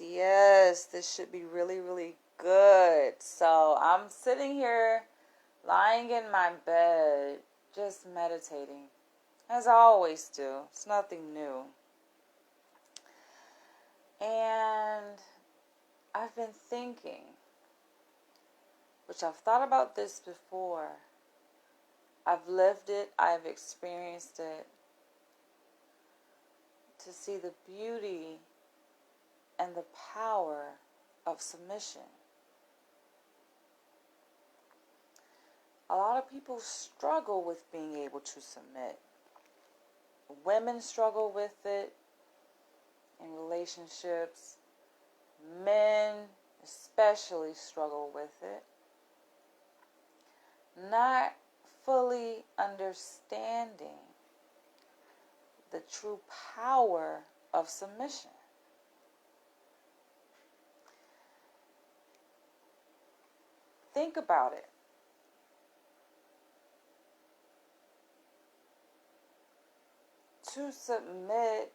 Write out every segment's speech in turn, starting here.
Yes. This should be really, really good. So I'm sitting here, lying in my bed, just meditating, as I always do. It's nothing new. And I've been thinking, which I've thought about this before. I've lived it, I've experienced it, to see the beauty and the power of submission. A lot of people struggle with being able to submit. Women struggle with it in relationships. Men especially struggle with it. Not fully understanding the true power of submission. Think about it. To submit,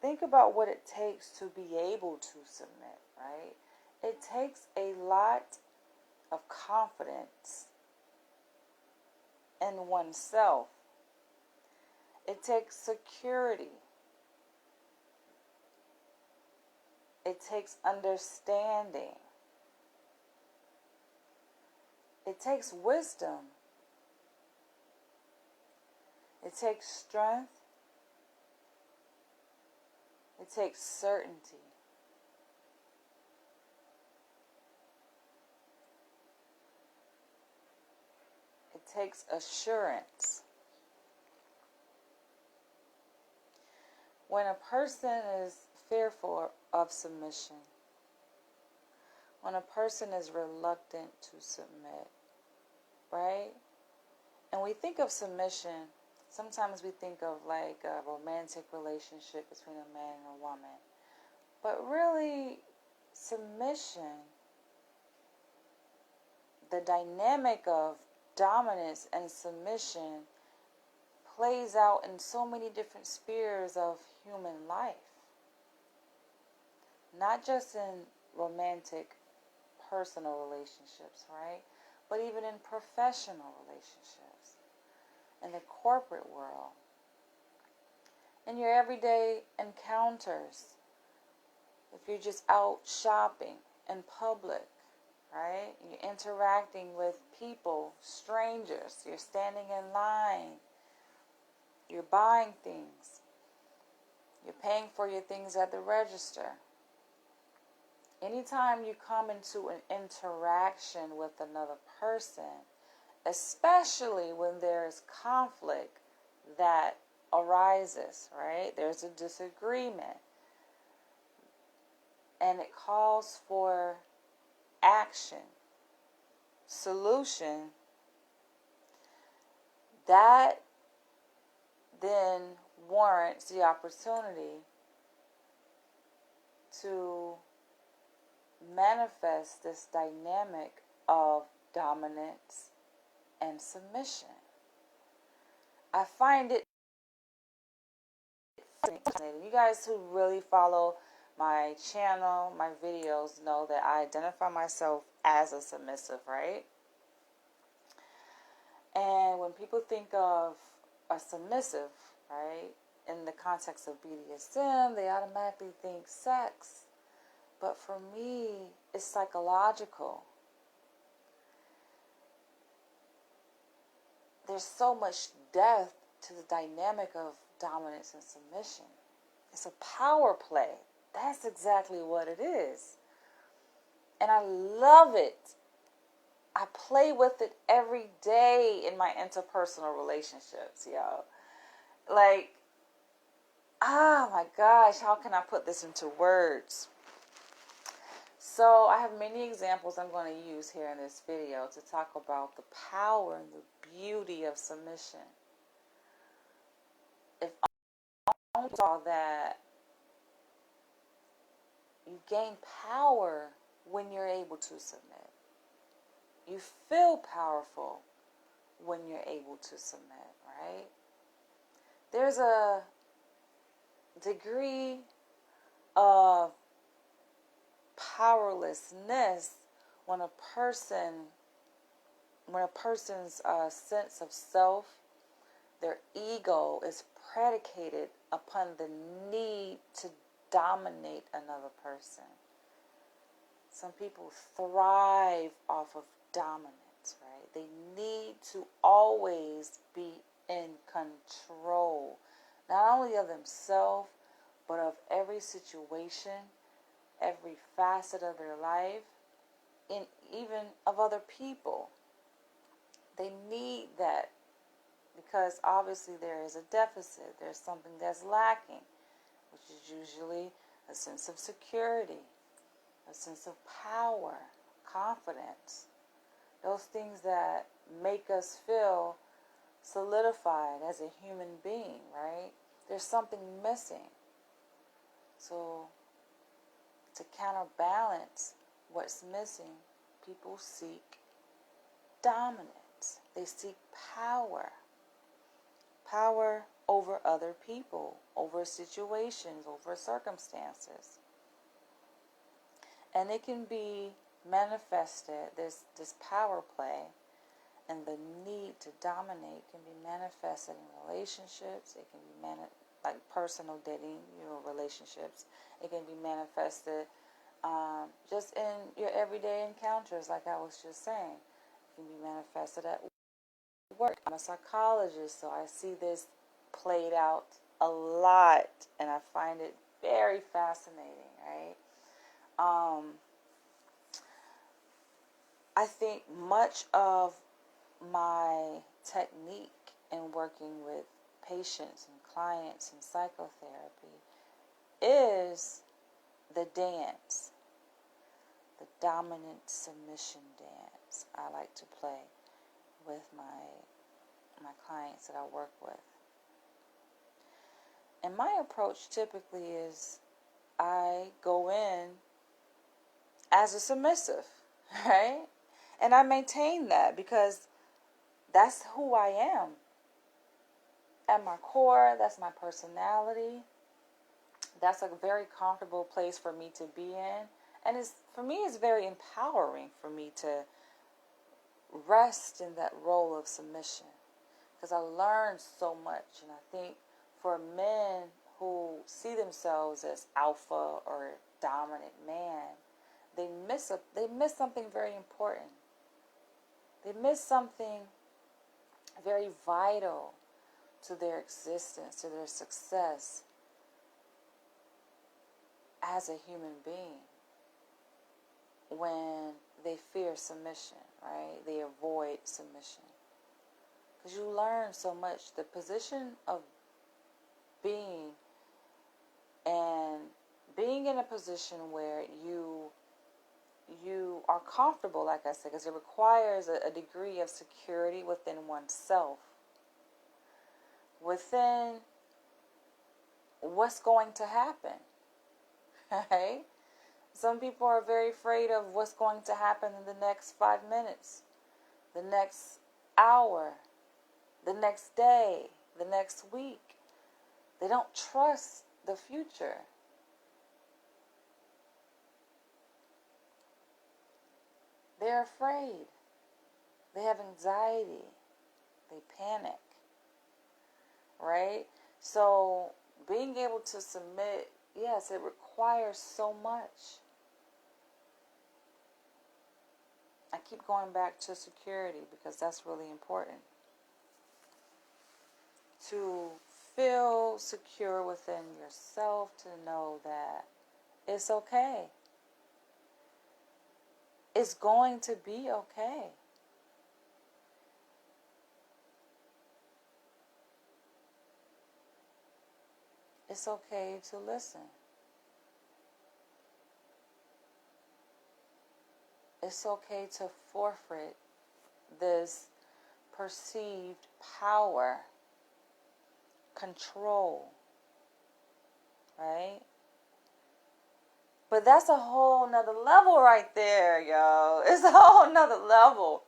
think about what it takes to be able to submit, right? It takes a lot of confidence in oneself. It takes security. It takes understanding. It takes wisdom. It takes strength. It takes certainty. It takes assurance. When a person is fearful of submission, when a person is reluctant to submit, right? And we think of submission, sometimes we think of like a romantic relationship between a man and a woman. But really, submission, the dynamic of dominance and submission plays out in so many different spheres of human life. Not just in romantic, personal relationships, right? But even in professional relationships, in the corporate world, in your everyday encounters. If you're just out shopping in public, right? You're interacting with people, strangers. You're standing in line. You're buying things. You're paying for your things at the register. Anytime you come into an interaction with another person, especially when there's conflict that arises, right? There's a disagreement. And it calls for action, solution. That then warrants the opportunity to manifest this dynamic of dominance and submission. I find it fascinating. You guys who really follow my channel, my videos, know that I identify myself as a submissive, right? And when people think of a submissive, right, in the context of BDSM, they automatically think sex. But for me, it's psychological. There's so much depth to the dynamic of dominance and submission. It's a power play. That's exactly what it is. And I love it. I play with it every day in my interpersonal relationships, y'all. Like, oh my gosh, how can I put this into words? So I have many examples I'm going to use here in this video to talk about the power and the beauty of submission. If only saw that you gain power when you're able to submit. You feel powerful when you're able to submit, right? there's a degree of powerlessness when a person's sense of self, their ego, is predicated upon the need to dominate another person. Some people thrive off of dominance, right? They need to always be in control, not only of themselves, but of every situation, every facet of their life, and even of other people. They need that because obviously there is a deficit. There's something that's lacking, which is usually a sense of security, a sense of power, confidence. Those things that make us feel solidified as a human being, right? There's something missing. So to counterbalance what's missing, people seek dominance. They seek power. Power over other people, over situations, over circumstances. And it can be manifested, this power play and the need to dominate can be manifested in relationships. It can be like personal dating, relationships. It can be manifested just in your everyday encounters, like I was just saying. It can be manifested at work. I'm a psychologist, so I see this played out a lot, and I find it very fascinating, right? I think much of my technique in working with patients and clients in psychotherapy is the dance, the dominant submission dance I like to play with my clients that I work with. And my approach typically is I go in as a submissive, right? And I maintain that because that's who I am. At my core, that's my personality. That's a very comfortable place for me to be in. And for me, it's very empowering for me to rest in that role of submission. Because I learned so much. And I think for men who see themselves as alpha or dominant man, they miss something very important. They miss something very vital to their existence, to their success as a human being when they fear submission, right? They avoid submission. Because you learn so much. The position of being in a position where you are comfortable, like I said, because it requires a degree of security within oneself, within what's going to happen, right? Some people are very afraid of what's going to happen in the next 5 minutes, the next hour, the next day, the next week. They don't trust the future. They're afraid. They have anxiety. They panic. Right? So being able to submit, yes, it requires so much. I keep going back to security because that's really important. To feel secure within yourself, to know that it's okay. It's going to be okay. It's okay to listen. It's okay to forfeit this perceived power, control, right? But that's a whole nother level right there, yo. It's a whole nother level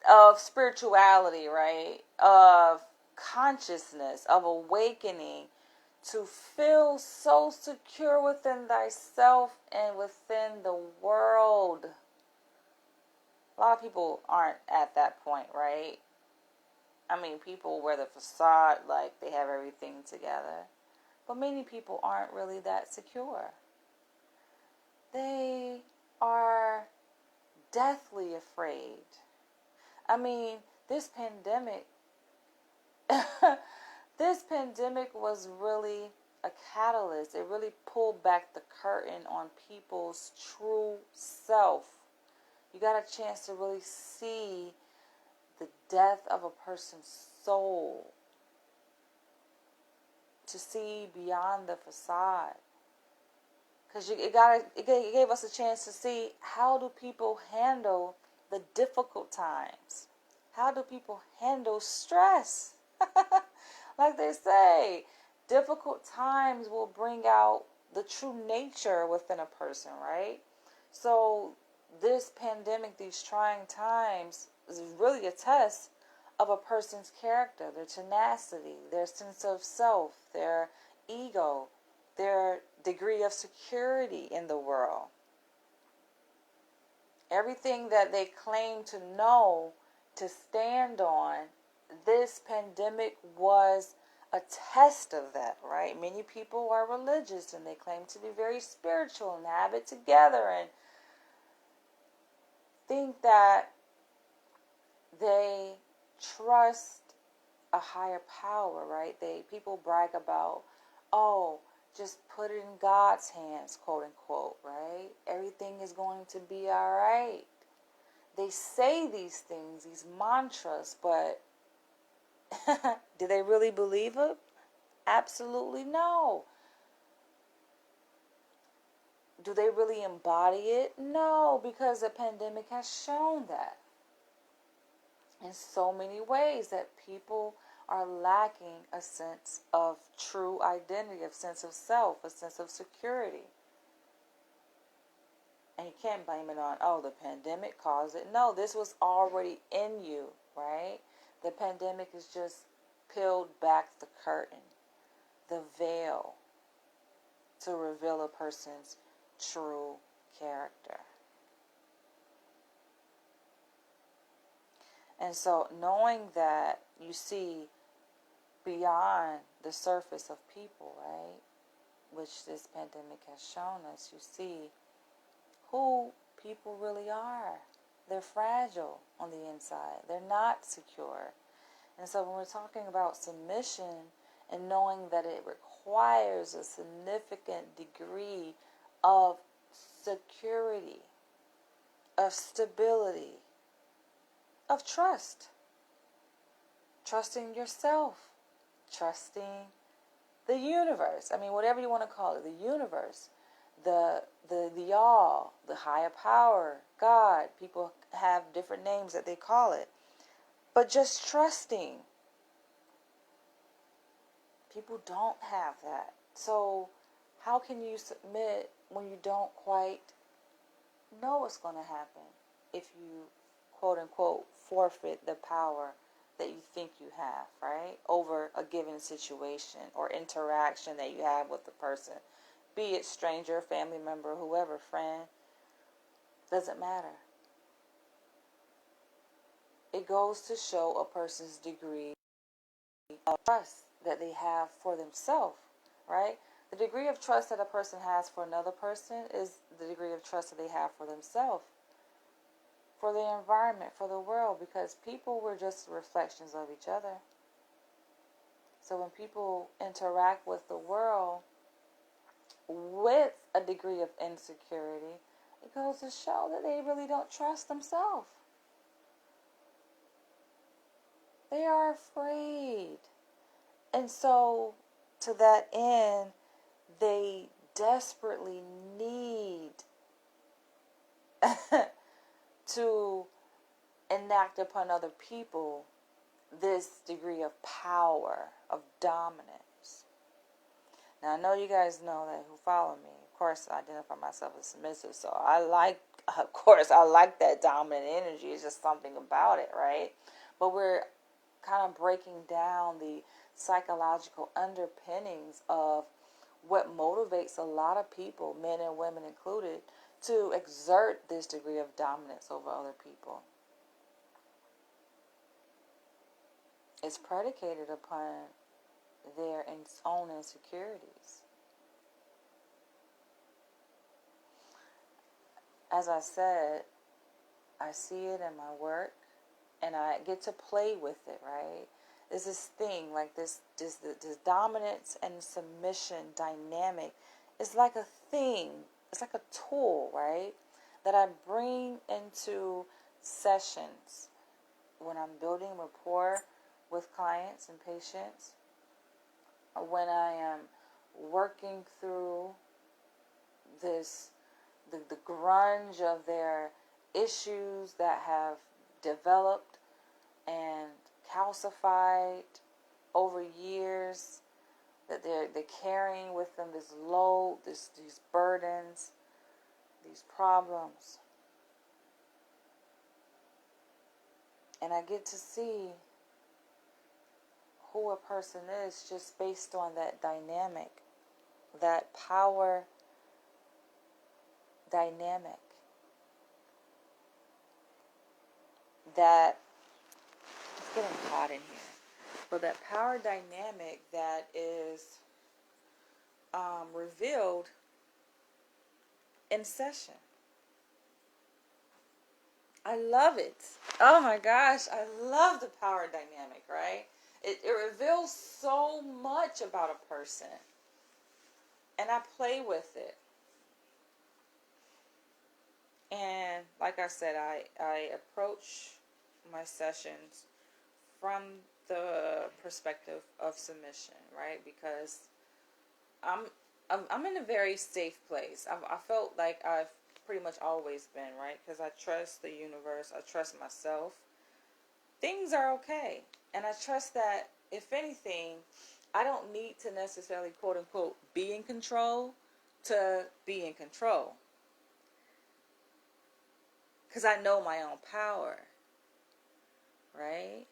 of spirituality, right? Of consciousness, of awakening, to feel so secure within thyself and within the world. A lot of people aren't at that point, right? I mean, people wear the facade like they have everything together. But many people aren't really that secure. They are deathly afraid. I mean, this pandemic this pandemic was really a catalyst. It really pulled back the curtain on people's true self. You got a chance to really see the death of a person's soul, to see beyond the facade. Because it gave us a chance to see, how do people handle the difficult times? How do people handle stress? Like they say, difficult times will bring out the true nature within a person, right? So this pandemic, these trying times, is really a test of a person's character, their tenacity, their sense of self, their ego, their degree of security in the world. Everything that they claim to know, to stand on, this pandemic was a test of that, right? Many people are religious and they claim to be very spiritual and have it together and think that they trust a higher power, right? People brag about, oh, just put it in God's hands, quote unquote, right? Everything is going to be all right. They say these things, these mantras, but do they really believe it? Absolutely no. Do they really embody it? No, because the pandemic has shown that in so many ways, that people are lacking a sense of true identity, a sense of self, a sense of security. And you can't blame it on, oh, the pandemic caused it. No, this was already in you, right? The pandemic has just peeled back the curtain, the veil, to reveal a person's true character. And so knowing that, you see beyond the surface of people, right? Which this pandemic has shown us. You see who people really are. They're fragile on the inside. They're not secure. And so when we're talking about submission and knowing that it requires a significant degree of security, of stability, of trust. Trusting yourself. Trusting the universe. I mean, whatever you want to call it. The universe. The all. The higher power. God. People have different names that they call it. But just trusting. People don't have that. So how can you submit when you don't quite know what's going to happen? If you, quote unquote, forfeit the power that you think you have, right? Over a given situation or interaction that you have with the person. Be it stranger, family member, whoever, friend. Doesn't matter. It goes to show a person's degree of trust that they have for themselves, right? The degree of trust that a person has for another person is the degree of trust that they have for themselves, for the environment, for the world, because people were just reflections of each other. So when people interact with the world with a degree of insecurity, it goes to show that they really don't trust themselves. They are afraid. And so, to that end, they desperately need to enact upon other people this degree of power, of dominance. Now, I know you guys know that who follow me. Of course, I identify myself as submissive, so I like that dominant energy. It's just something about it, right? But we're kind of breaking down the psychological underpinnings of what motivates a lot of people, men and women included, to exert this degree of dominance over other people. It's predicated upon their own insecurities. As I said, I see it in my work, and I get to play with it, right? There's this thing, like this dominance and submission dynamic. It's like a thing. It's like a tool, right? That I bring into sessions when I'm building rapport with clients and patients, when I am working through this, the grunge of their issues that have developed and calcified over years, that they're carrying with them this load, these burdens, these problems. And I get to see who a person is just based on that dynamic, that power dynamic, that, it's getting hot in here, but that power dynamic that is revealed in session. I love it. Oh my gosh, I love the power dynamic, right? It reveals so much about a person. And I play with it. And like I said, I approach my sessions from the perspective of submission, right? Because I'm in a very safe place. I felt like I've pretty much always been, right? Because I trust the universe. I trust myself. Things are okay. And I trust that, if anything, I don't need to necessarily, quote unquote, be in control to be in control. Because I know my own power, right?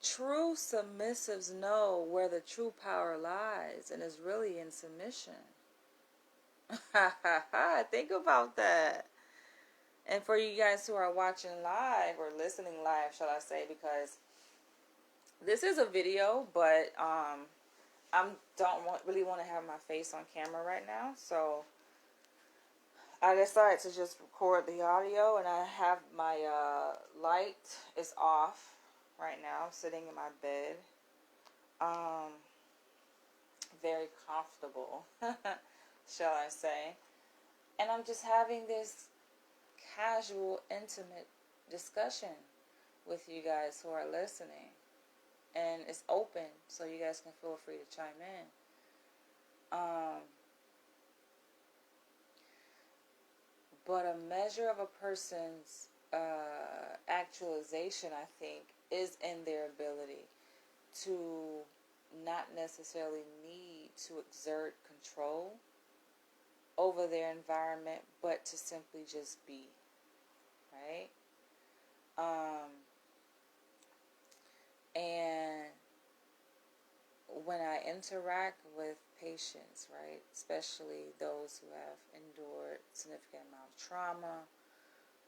True submissives know where the true power lies, and is really in submission. Think about that. And for you guys who are watching live, or listening live, shall I say, because this is a video, but I really want to have my face on camera right now, so I decided to just record the audio, and I have my light is off right now. I'm sitting in my bed, very comfortable, shall I say, and I'm just having this casual, intimate discussion with you guys who are listening, and it's open, so you guys can feel free to chime in. But a measure of a person's actualization, I think, is in their ability to not necessarily need to exert control over their environment, but to simply just be, right? And when I interact with patients, right, especially those who have endured significant amount of trauma,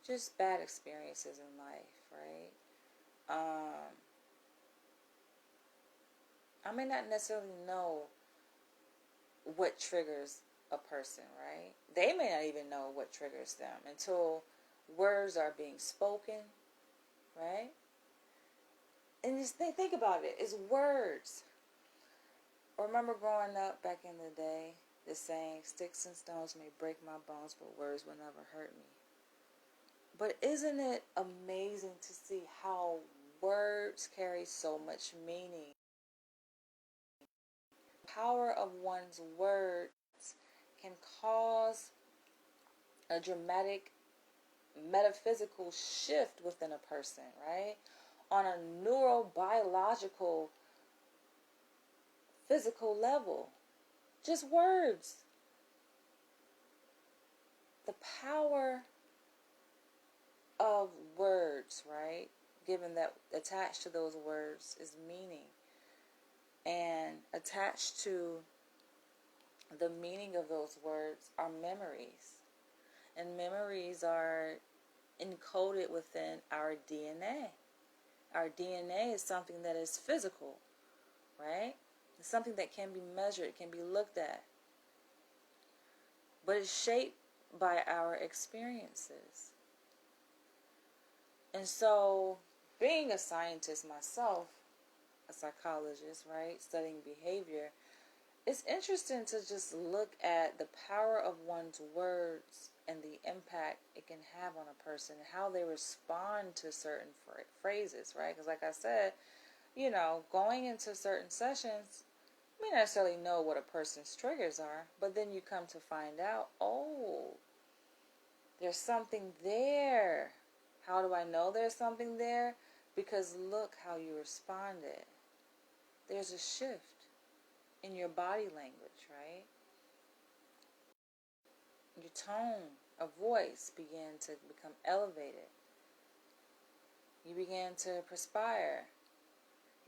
just bad experiences in life, right? I may not necessarily know what triggers a person, right? They may not even know what triggers them until words are being spoken, right? And just think about it. It's words. Remember growing up back in the day, the saying, sticks and stones may break my bones, but words will never hurt me. But isn't it amazing to see how words carry so much meaning? The power of one's words can cause a dramatic metaphysical shift within a person, right? On a neurobiological, physical level. Just words. The power of words, right? given that attached to those words is meaning. And attached to the meaning of those words are memories. And memories are encoded within our DNA. Our DNA is something that is physical, right? It's something that can be measured, can be looked at. But it's shaped by our experiences. And so, being a scientist myself, a psychologist, right, studying behavior, it's interesting to just look at the power of one's words and the impact it can have on a person, how they respond to certain phrases, right? Because like I said, going into certain sessions, you may not necessarily know what a person's triggers are, but then you come to find out, oh, there's something there. How do I know there's something there? Because look how you responded. There's a shift in your body language, right? Your tone of voice began to become elevated. You began to perspire.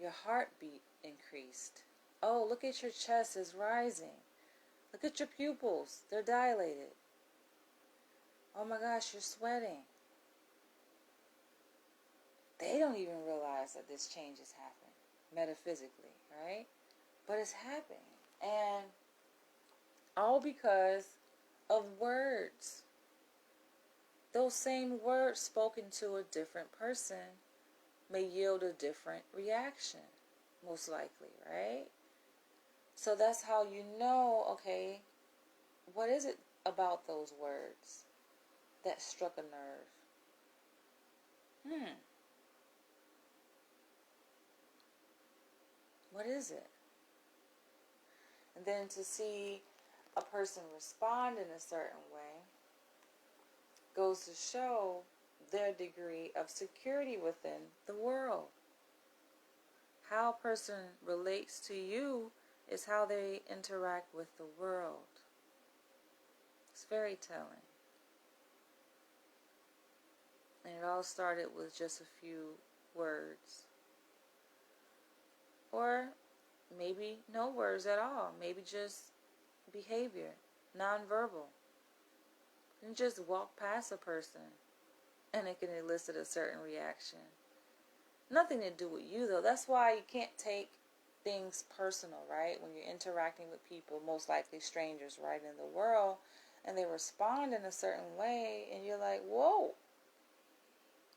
Your heartbeat increased. Oh, look at your chest is rising. Look at your pupils. They're dilated. Oh my gosh, you're sweating. They don't even realize that this change has happened metaphysically, right? But it's happening. And all because of words. Those same words spoken to a different person may yield a different reaction, most likely, right? So that's how you know, okay, what is it about those words that struck a nerve? What is it? And then to see a person respond in a certain way goes to show their degree of security within the world. How a person relates to you is how they interact with the world. It's very telling. And it all started with just a few words. Or maybe no words at all. Maybe just behavior, nonverbal. You just walk past a person and it can elicit a certain reaction. Nothing to do with you, though. That's why you can't take things personal, right? When you're interacting with people, most likely strangers, right, in the world, and they respond in a certain way, and you're like, whoa.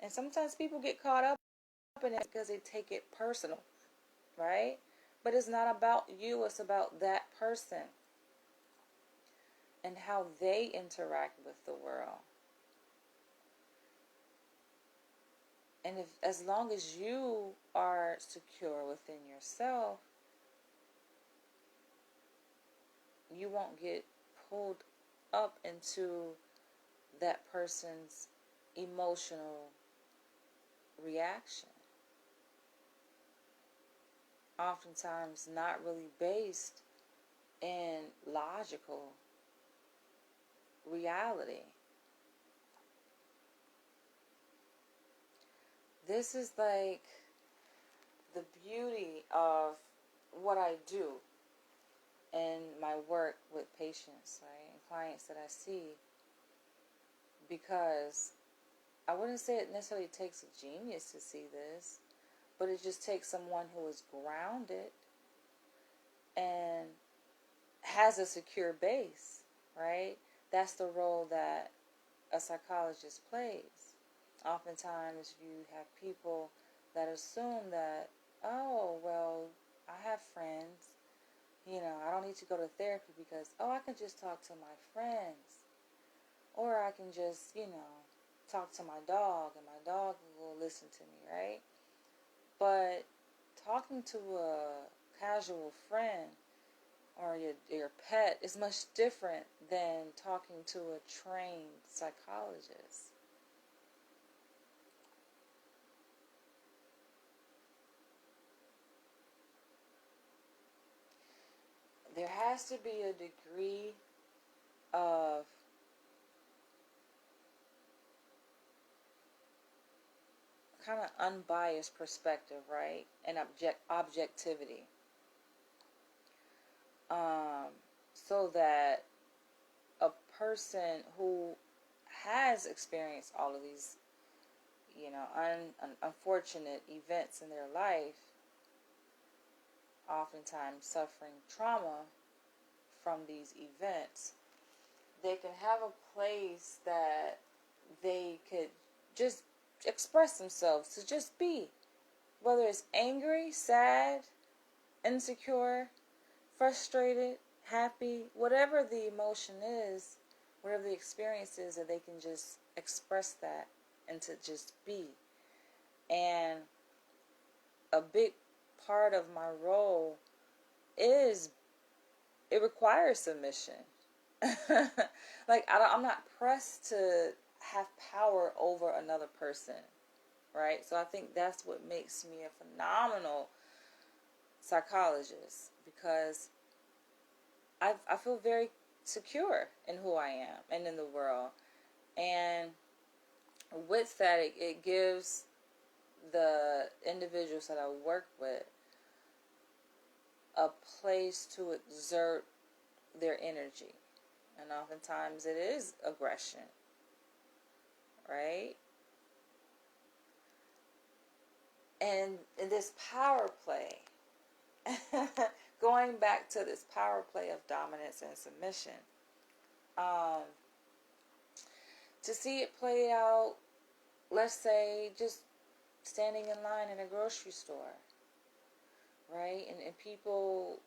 And sometimes people get caught up in it because they take it personal, right? But it's not about you, it's about that person and how they interact with the world. And as long as you are secure within yourself, you won't get pulled up into that person's emotional reaction. Oftentimes not really based in logical reality. This is like the beauty of what I do in my work with patients, right, and clients that I see, because I wouldn't say it necessarily takes a genius to see this, but it just takes someone who is grounded and has a secure base, right? That's the role that a psychologist plays. Oftentimes you have people that assume that, oh, well, I have friends, I don't need to go to therapy because, I can just talk to my friends. Or I can just, talk to my dog and my dog will listen to me, right? But talking to a casual friend or your pet is much different than talking to a trained psychologist. There has to be a degree of kind of unbiased perspective, right? And objectivity. So that a person who has experienced all of these, unfortunate events in their life, oftentimes suffering trauma from these events, they can have a place that they could just express themselves, to just be. Whether it's angry, sad, insecure, frustrated, happy, whatever the emotion is, whatever the experience is, that they can just express that and to just be. And a big part of my role is, it requires submission. Like, I'm not pressed to have power over another person, right? So I think that's what makes me a phenomenal psychologist, because I feel very secure in who I am and in the world. And with that, it gives the individuals that I work with a place to exert their energy. And oftentimes it is aggression, right? And in this power play, going back to this power play of dominance and submission, to see it play out, let's say, just standing in line in a grocery store, right? And people,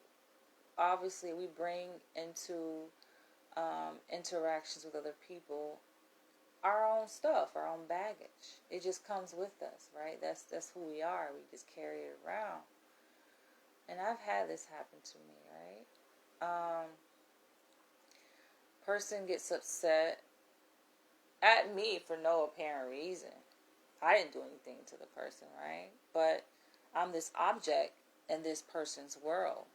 obviously, we bring into interactions with other people our own stuff, our own baggage. It just comes with us, right? That's who we are. We just carry it around. And I've had this happen to me, right? Person gets upset at me for no apparent reason. I didn't do anything to the person, right? But I'm this object in this person's world.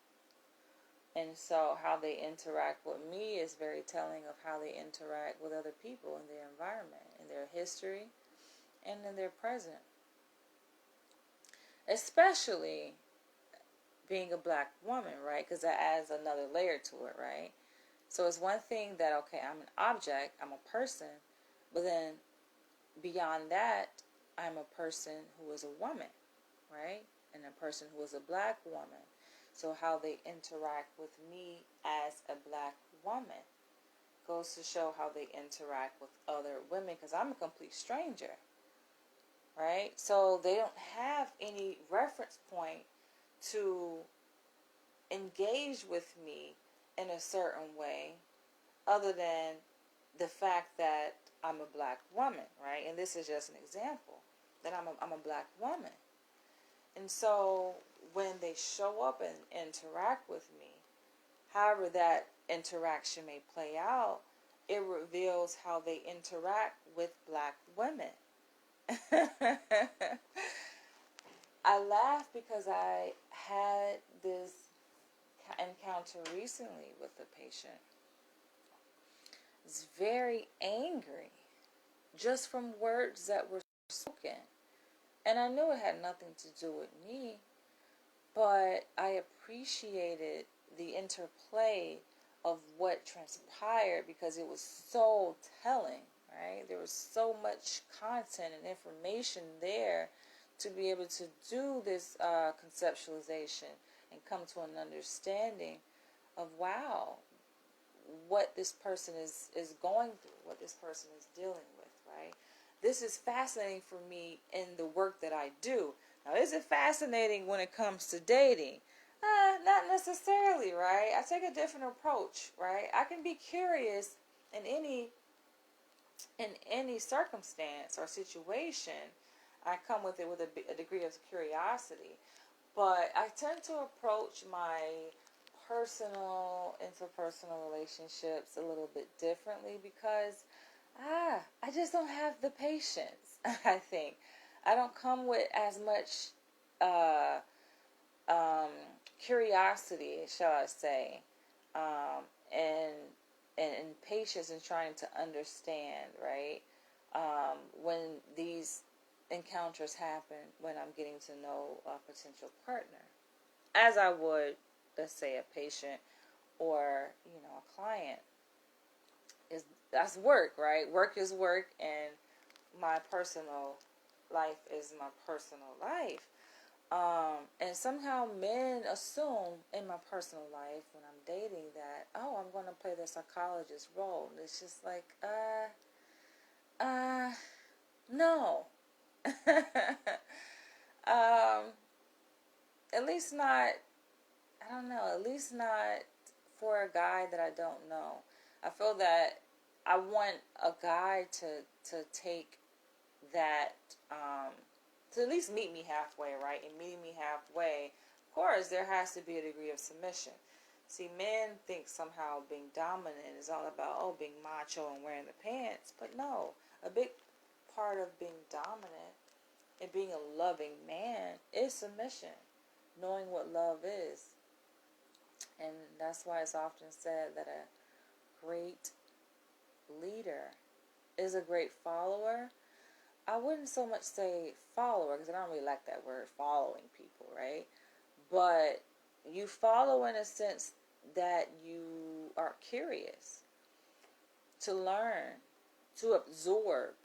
And so how they interact with me is very telling of how they interact with other people in their environment, in their history, and in their present. Especially being a black woman, right? Because that adds another layer to it, right? So it's one thing that, okay, I'm an object, I'm a person, but then beyond that, I'm a person who is a woman, right? And a person who is a black woman. So how they interact with me as a black woman goes to show how they interact with other women, because I'm a complete stranger, right? So they don't have any reference point to engage with me in a certain way other than the fact that I'm a black woman, right? And this is just an example that I'm a black woman. And so when they show up and interact with me, however that interaction may play out, it reveals how they interact with black women. I laugh because I had this encounter recently with a patient. He's very angry just from words that were spoken. And I knew it had nothing to do with me, but I appreciated the interplay of what transpired because it was so telling, right? There was so much content and information there to be able to do this conceptualization and come to an understanding of, wow, what this person is going through, what this person is dealing with, right? This is fascinating for me in the work that I do. Now, is it fascinating when it comes to dating? Not necessarily, right? I take a different approach, right? I can be curious in any circumstance or situation. I come with it with a degree of curiosity. But I tend to approach my interpersonal relationships a little bit differently because I just don't have the patience. I think I don't come with as much curiosity, shall I say, and patience in trying to understand, right? When these encounters happen when I'm getting to know a potential partner, as I would, let's say, a patient or, a client. That's work, right? Work is work, and my personal life is my personal life. And somehow men assume in my personal life when I'm dating that, I'm going to play the psychologist role. And it's just like, no. At least not, I don't know, at least not for a guy that I don't know. I feel that I want a guy to take that, to at least meet me halfway, right? And meeting me halfway, of course, there has to be a degree of submission. See, men think somehow being dominant is all about, being macho and wearing the pants. But no, a big part of being dominant and being a loving man is submission, knowing what love is. And that's why it's often said that a great leader is a great follower. I wouldn't so much say follower, because I don't really like that word, following people, right? But you follow in a sense that you are curious to learn, to absorb.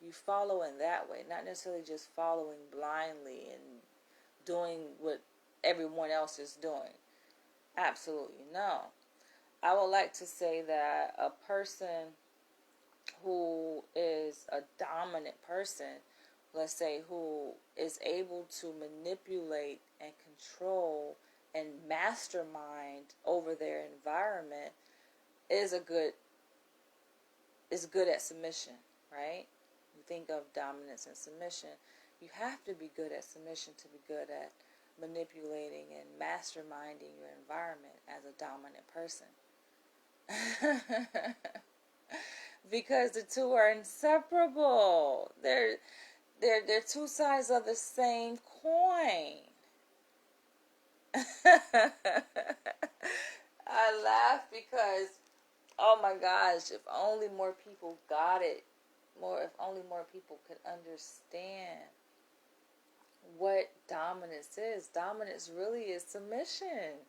You follow in that way, not necessarily just following blindly and doing what everyone else is doing. Absolutely no. I would like to say that a person who is a dominant person, let's say, who is able to manipulate and control and mastermind over their environment is good at submission, right? You think of dominance and submission. You have to be good at submission to be good at manipulating and masterminding your environment as a dominant person. Because the two are inseparable. They're two sides of the same coin. I laugh because, oh my gosh, if only more people got it. If only more people could understand what dominance is. Dominance really is submission.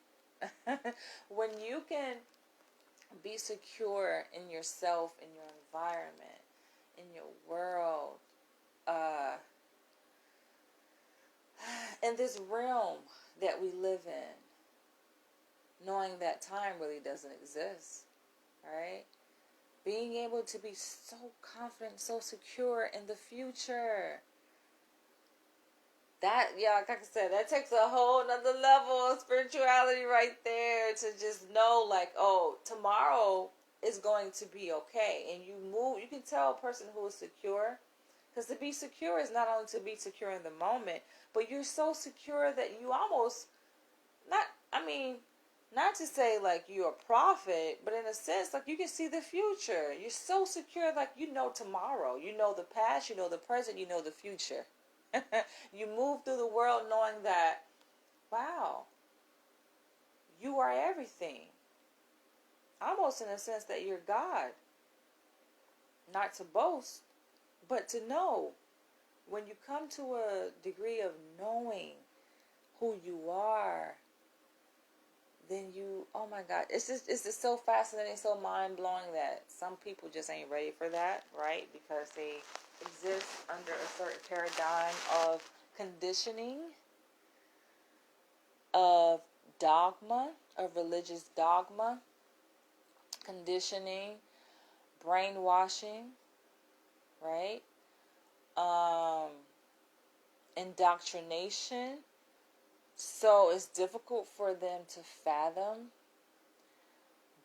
When you can be secure in yourself, in your environment, in your world, in this realm that we live in, knowing that time really doesn't exist, right? Being able to be so confident, so secure in the future. That, like I said, that takes a whole nother level of spirituality right there, to just know, like, tomorrow is going to be okay. And you can tell a person who is secure, because to be secure is not only to be secure in the moment, but you're so secure that you almost, not to say like you're a prophet, but in a sense, like, you can see the future. You're so secure, like, you know tomorrow. You know the past, you know the present, you know the future. You move through the world knowing that, wow, you are everything. Almost in a sense that you're God. Not to boast, but to know. When you come to a degree of knowing who you are, then oh my God, it's just so fascinating, so mind-blowing that some people just ain't ready for that, right? Because they exist under a certain paradigm of conditioning, of dogma, of religious dogma, conditioning, brainwashing, right? Indoctrination. So it's difficult for them to fathom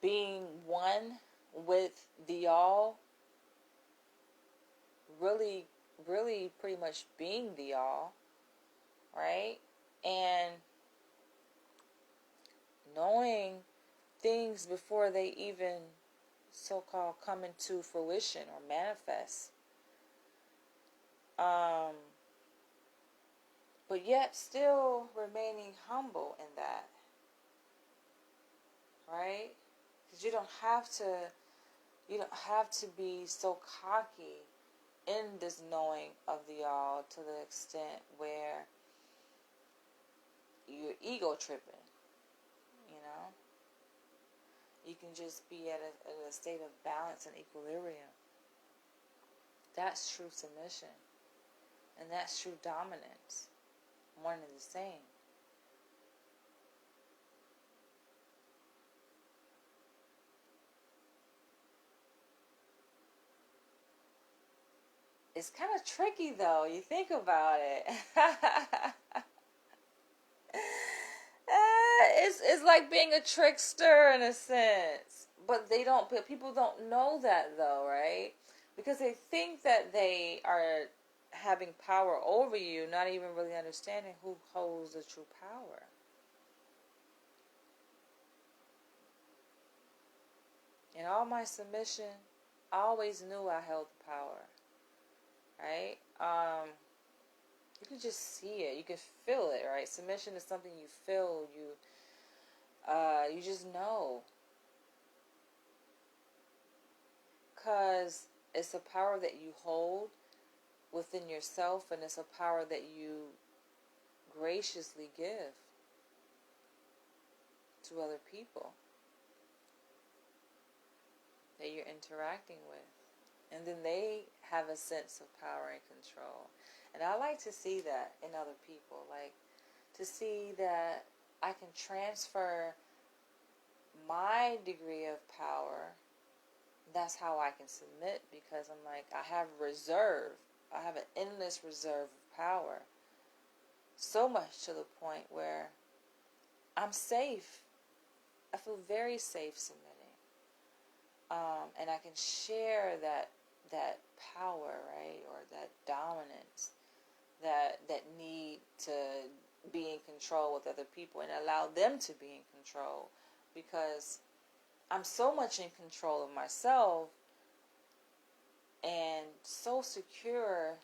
being one with the all. Really, really pretty much being the all, right? And knowing things before they even so-called come into fruition or manifest. But yet still remaining humble in that, right? Because you don't have to be so cocky in this knowing of the all to the extent where you're ego tripping, you know? You can just be at a state of balance and equilibrium. That's true submission. And that's true dominance. One and the same. It's kind of tricky though, you think about it. It's like being a trickster in a sense. But people don't know that though, right? Because they think that they are having power over you, not even really understanding who holds the true power. In all my submission, I always knew I held the power. Right? You can just see it. You can feel it, right? Submission is something you feel. You just know. Because it's a power that you hold within yourself, and it's a power that you graciously give to other people that you're interacting with. And then they have a sense of power and control. And I like to see that in other people. Like, to see that I can transfer my degree of power. That's how I can submit, because I'm like, I have reserve. I have an endless reserve of power. So much to the point where I'm safe. I feel very safe submitting. And I can share that power, right, or that dominance, that need to be in control with other people, and allow them to be in control, because I'm so much in control of myself and so secure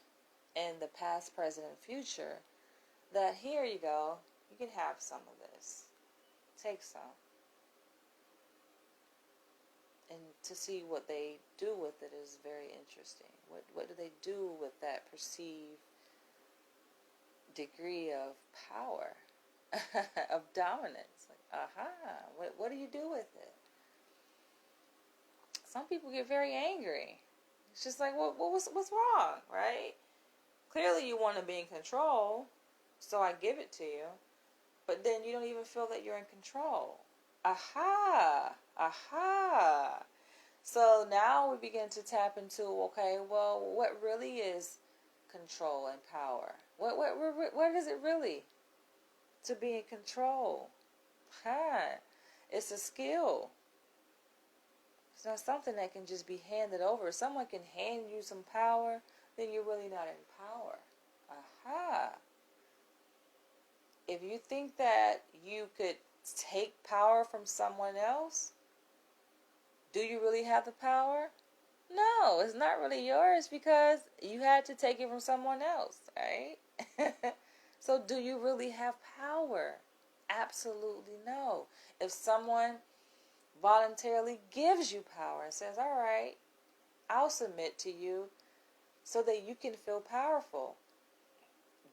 in the past, present, and future that here you go, you can have some of this. Take some. And to see what they do with it is very interesting. What do they do with that perceived degree of power, of dominance? Like, what do you do with it? Some people get very angry. It's just like, what's wrong, right? Clearly you want to be in control, so I give it to you. But then you don't even feel that you're in control. Aha. So now we begin to tap into, okay, well, what really is control and power? What is it really to be in control? It's a skill. It's not something that can just be handed over. If someone can hand you some power, then you're really not in power. If you think that you could take power from someone else, do you really have the power? No, it's not really yours, because you had to take it from someone else, right? So do you really have power? Absolutely no. If someone voluntarily gives you power and says, all right, I'll submit to you so that you can feel powerful,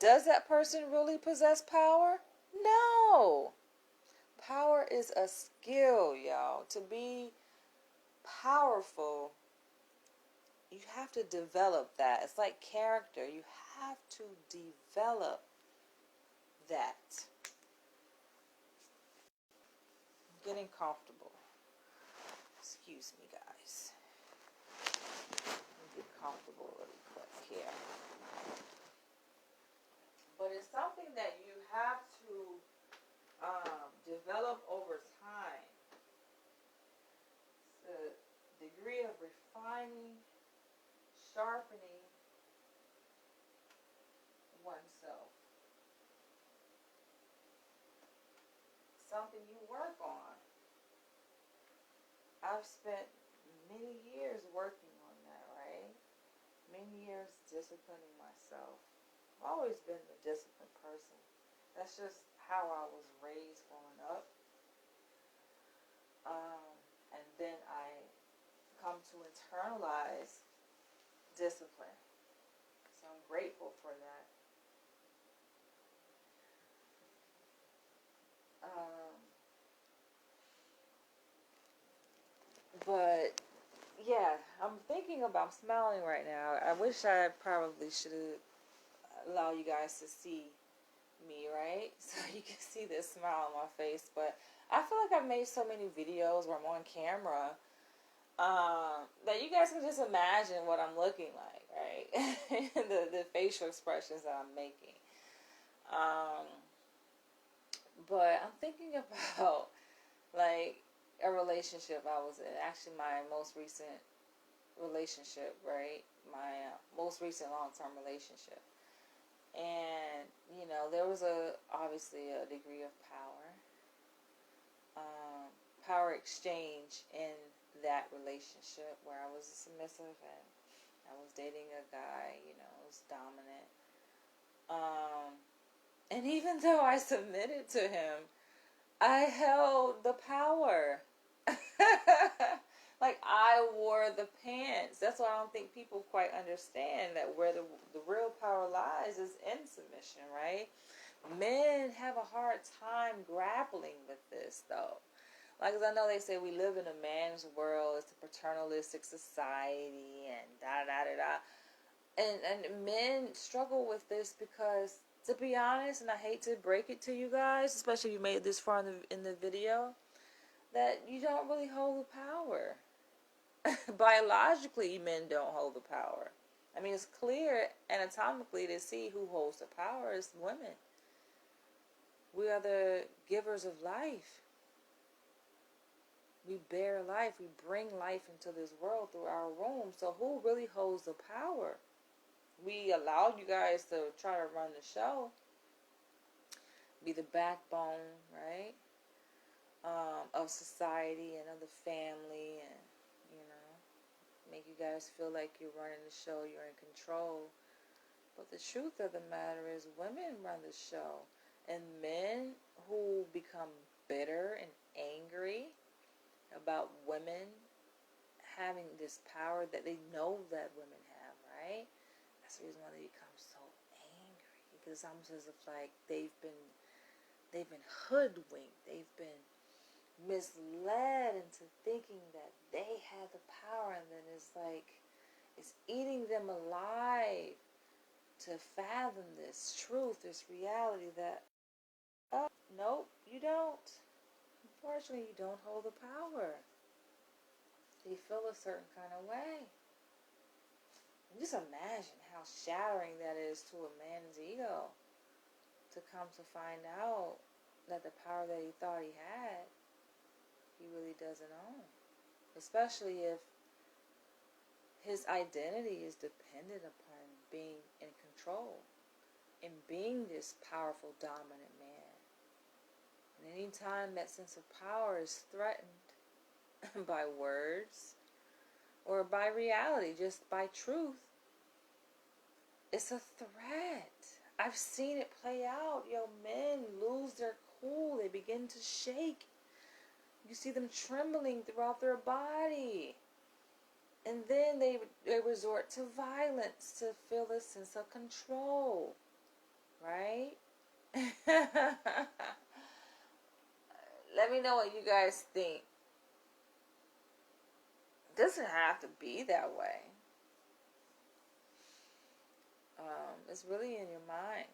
does that person really possess power? No. Power is a skill, y'all. To be powerful, you have to develop that. It's like character. You have to develop that. I'm getting comfortable. Excuse me, guys. Let me get comfortable really quick here. But it's something that you have to develop over time. It's a degree of refining, sharpening oneself. Something you work on. I've spent many years working on that, right? Many years disciplining myself. I've always been a disciplined person. That's just how I was raised growing up. And then I come to internalize discipline. I'm grateful for that. But yeah, I'm thinking about smiling right now. I wish I probably should allow you guys to see me, right? So you can see this smile on my face. But I feel like I've made so many videos where I'm on camera that you guys can just imagine what I'm looking like, right? the facial expressions that I'm making. But I'm thinking about like a relationship I was in. Actually, my most recent relationship, right? My most recent long-term relationship. And, you know, there was obviously a degree of power exchange in that relationship where I was submissive and I was dating a guy, you know, who was dominant. And even though I submitted to him, I held the power. Like I wore the pants. That's why I don't think people quite understand that where the real power lies is in submission, right? Men have a hard time grappling with this, though. Like, 'cause I know they say we live in a man's world, it's a paternalistic society, and da da da da. And men struggle with this because, to be honest, and I hate to break it to you guys, especially if you made it this far in the video, that you don't really hold the power. Biologically, men don't hold the power. I mean, it's clear anatomically to see who holds the power is women. We are the givers of life. We bear life. We bring life into this world through our womb. So who really holds the power? We allowed you guys to try to run the show. Be the backbone, right? Of society and of the family, and, you know, make you guys feel like you're running the show, you're in control. But the truth of the matter is women run the show. And men who become bitter and angry about women having this power that they know that women have, right? That's the reason why they become so angry. Because it's almost as if like they've been hoodwinked. They've been misled into thinking that they have the power, and then it's like it's eating them alive to fathom this truth, this reality that, oh, nope, you don't. Unfortunately, you don't hold the power. They feel a certain kind of way. And just imagine how shattering that is to a man's ego to come to find out that the power that he thought he had, he really doesn't own. Especially if his identity is dependent upon being in control and being this powerful, dominant man. And anytime that sense of power is threatened by words or by reality, just by truth, it's a threat. I've seen it play out. Men lose their cool. They begin to shake. You see them trembling throughout their body. And then they resort to violence to feel a sense of control. Right? Let me know what you guys think. It doesn't have to be that way. It's really in your mind.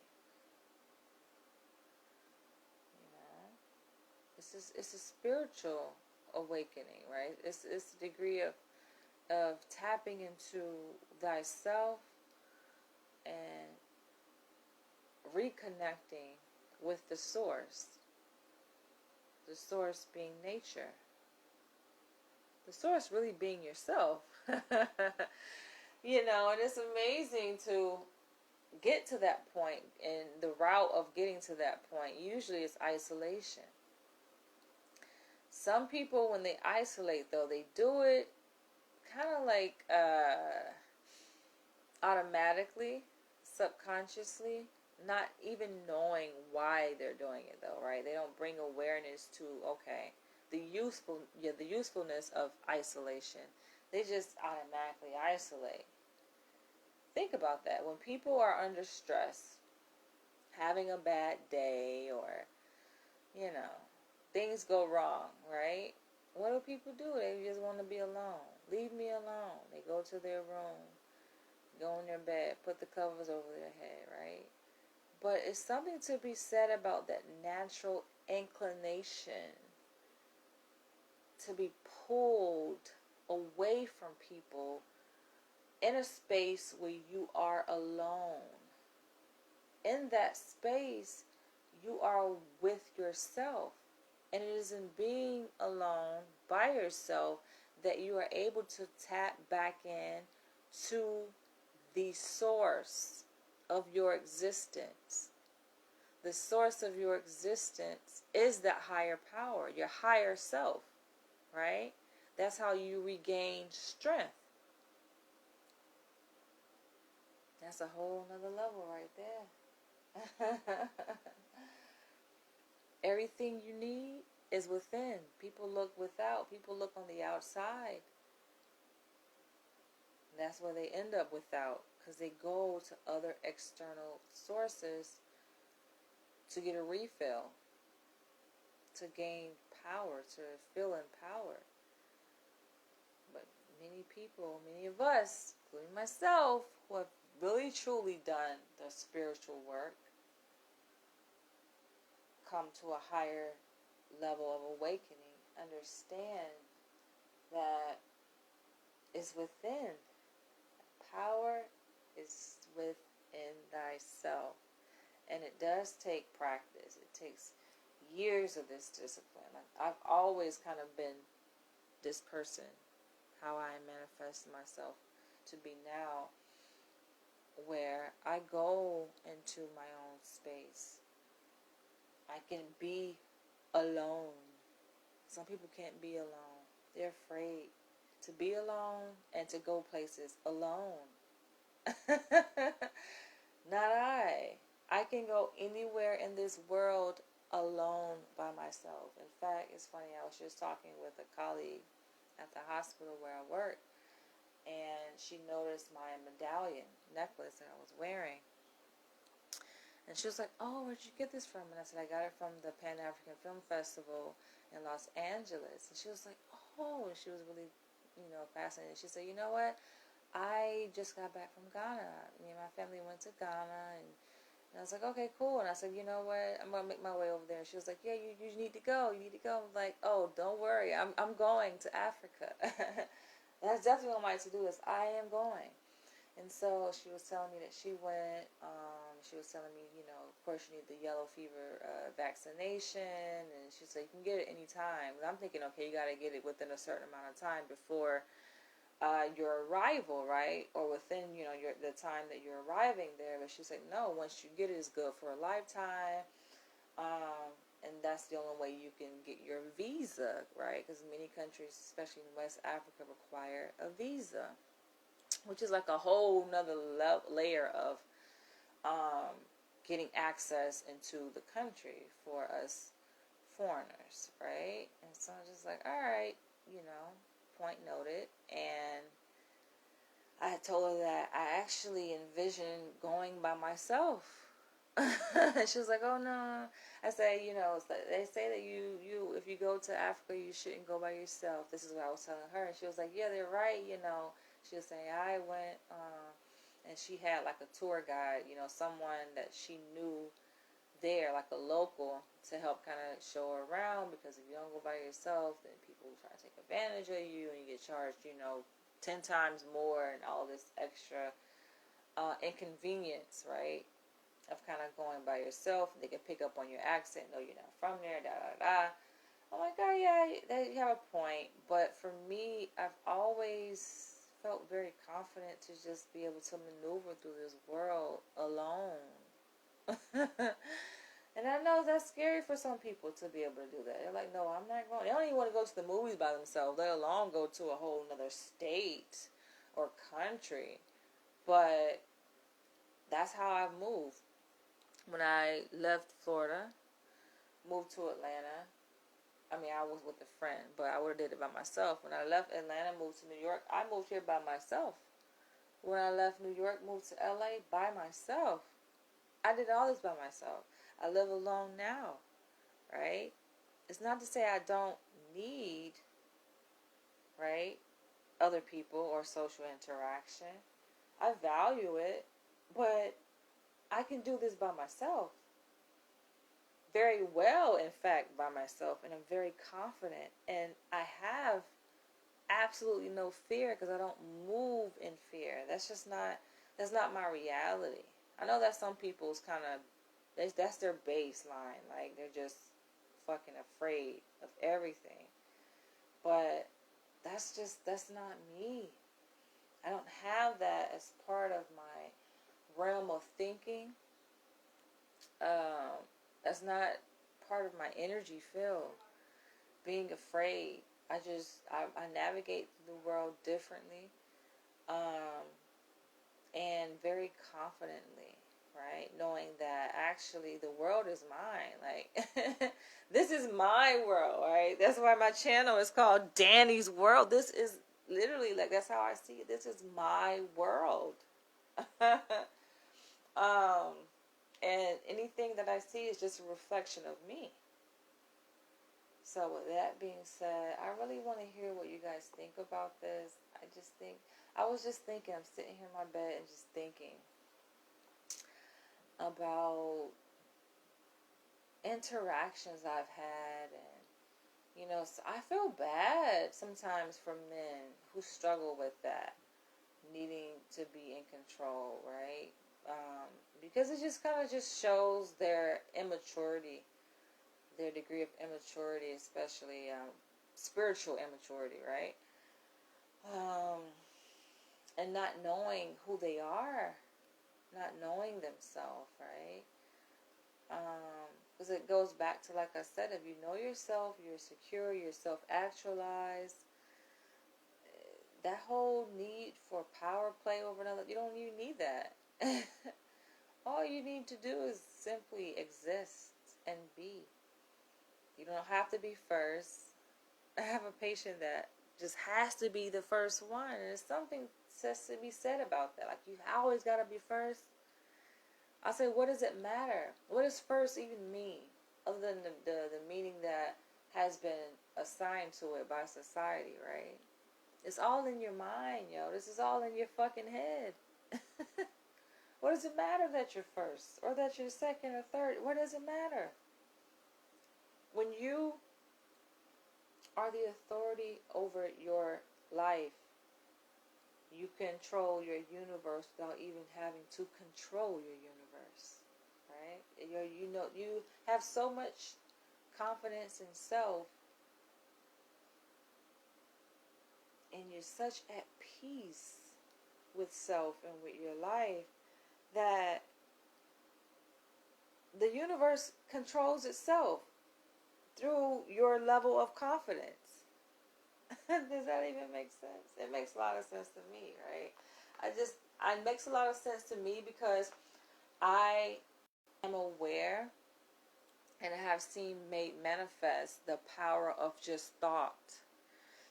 It's a spiritual awakening, right? It's a degree of tapping into thyself and reconnecting with the source being nature, the source really being yourself. And it's amazing to get to that point, and the route of getting to that point usually is isolation. Some people, when they isolate, though, they do it kind of like automatically, subconsciously, not even knowing why they're doing it, though, right? They don't bring awareness to, okay, the usefulness of isolation. They just automatically isolate. Think about that. When people are under stress, having a bad day, or, things go wrong, right? What do people do? They just want to be alone. Leave me alone. They go to their room, go in their bed, put the covers over their head, right? But it's something to be said about that natural inclination to be pulled away from people in a space where you are alone. In that space, you are with yourself. And it is in being alone by yourself that you are able to tap back in to the source of your existence. The source of your existence is that higher power, your higher self, right? That's how you regain strength. That's a whole nother level right there. Everything you need is within. People look without. People look on the outside. That's where they end up without, because they go to other external sources to get a refill, to gain power, to feel empowered. But many people, many of us, including myself, who have really truly done the spiritual work, come to a higher level of awakening, understand that it's within. Power is within thyself. And it does take practice. It takes years of this discipline. I've always kind of been this person, how I manifest myself to be now, where I go into my own space. I can be alone. Some people can't be alone. They're afraid to be alone and to go places alone. Not I. I can go anywhere in this world alone by myself. In fact, it's funny, I was just talking with a colleague at the hospital where I work, and she noticed my medallion necklace that I was wearing. And she was like, "Oh, where'd you get this from?" And I said, "I got it from the Pan-African Film Festival in Los Angeles." And she was like, "Oh," and she was really, fascinated. She said, "You know what? I just got back from Ghana. Me and my family went to Ghana, and I was like, okay, cool." And I said, "You know what? I'm going to make my way over there." And she was like, "Yeah, you need to go. You need to go." I'm like, "Oh, don't worry. I'm going to Africa." That's definitely on my to-do list. I am going. And so she was telling me that she went. She was telling me, of course, you need the yellow fever vaccination. And she said, "You can get it anytime." And I'm thinking, okay, you got to get it within a certain amount of time before your arrival, right? Or within, the time that you're arriving there. But she's like, "No, once you get it, it's good for a lifetime." And that's the only way you can get your visa, right? Because many countries, especially in West Africa, require a visa, which is like a whole nother layer of getting access into the country for us foreigners, right? And so I'm just like, all right, point noted. And I had told her that I actually envisioned going by myself. She was like, "Oh no." I said, they say that you if you go to Africa, you shouldn't go by yourself. This is what I was telling her. And she was like, "Yeah, they're right." She was saying, "I went, and she had like a tour guide, someone that she knew there, like a local, to help kind of show her around, because if you don't go by yourself, then people try to take advantage of you, and you get charged, 10 times more, and all this extra inconvenience, right, of kind of going by yourself. They can pick up on your accent, know you're not from there, da da da." I'm like, "Oh yeah, you have a point." But for me, I've always felt very confident to just be able to maneuver through this world alone. And I know that's scary for some people to be able to do that. They're like, "No, I'm not going." They don't even want to go to the movies by themselves, let alone go to a whole other state or country. But that's how I've moved. When I left Florida, moved to Atlanta, I was with a friend, but I would have did it by myself. When I left Atlanta, moved to New York, I moved here by myself. When I left New York, moved to LA by myself. I did all this by myself. I live alone now, right? It's not to say I don't need, right, other people or social interaction. I value it, but I can do this by myself. Very well, in fact, by myself, and I'm very confident. And I have absolutely no fear because I don't move in fear. That's not my reality. I know that some people's kind of that's their baseline. Like they're just fucking afraid of everything. But that's not me. I don't have that as part of my realm of thinking. That's not part of my energy field. Being afraid. I navigate the world differently, and very confidently, right? Knowing that actually the world is mine. Like, this is my world, right? That's why my channel is called Danny's World. This is literally, like, that's how I see it. This is my world. um, and anything that I see is just a reflection of me. So with that being said, I really want to hear what you guys think about this. I was just thinking, I'm sitting here in my bed and just thinking about interactions I've had, and so I feel bad sometimes for men who struggle with that, needing to be in control, right? Because it just kind of just shows their immaturity, their degree of immaturity, especially spiritual immaturity, right? And not knowing who they are, not knowing themselves, right? Because it goes back to, like I said, if you know yourself, you're secure, you're self-actualized. That whole need for power play over another, you don't even need that. All you need to do is simply exist and be. You don't have to be first. I have a patient that just has to be the first one, and there's something to be said about that. Like, you always got to be first. I say, what does it matter? What does first even mean? Other than the meaning that has been assigned to it by society, right? It's all in your mind, yo. This is all in your fucking head. What does it matter that you're first? Or that you're second or third? What does it matter? When you are the authority over your life, you control your universe without even having to control your universe, right? You have so much confidence in self, and you're such at peace with self and with your life that the universe controls itself through your level of confidence. Does that even make sense? It makes a lot of sense to me, right? It makes a lot of sense to me because I am aware and I have seen made manifest the power of just thought,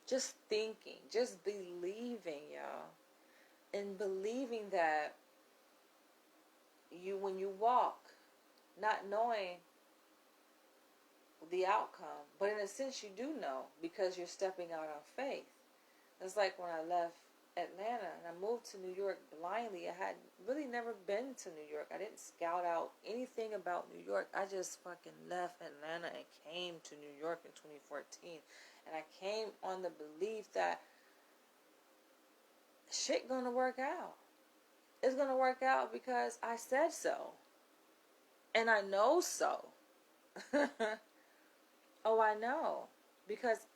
just thinking, just believing, y'all. And believing that when you walk, not knowing the outcome, but in a sense you do know because you're stepping out on faith. It's like when I left Atlanta and I moved to New York blindly. I had really never been to New York. I didn't scout out anything about New York. I just fucking left Atlanta and came to New York in 2014. And I came on the belief that shit gonna work out. It's gonna work out because I said so. And I know so. Oh, I know. Because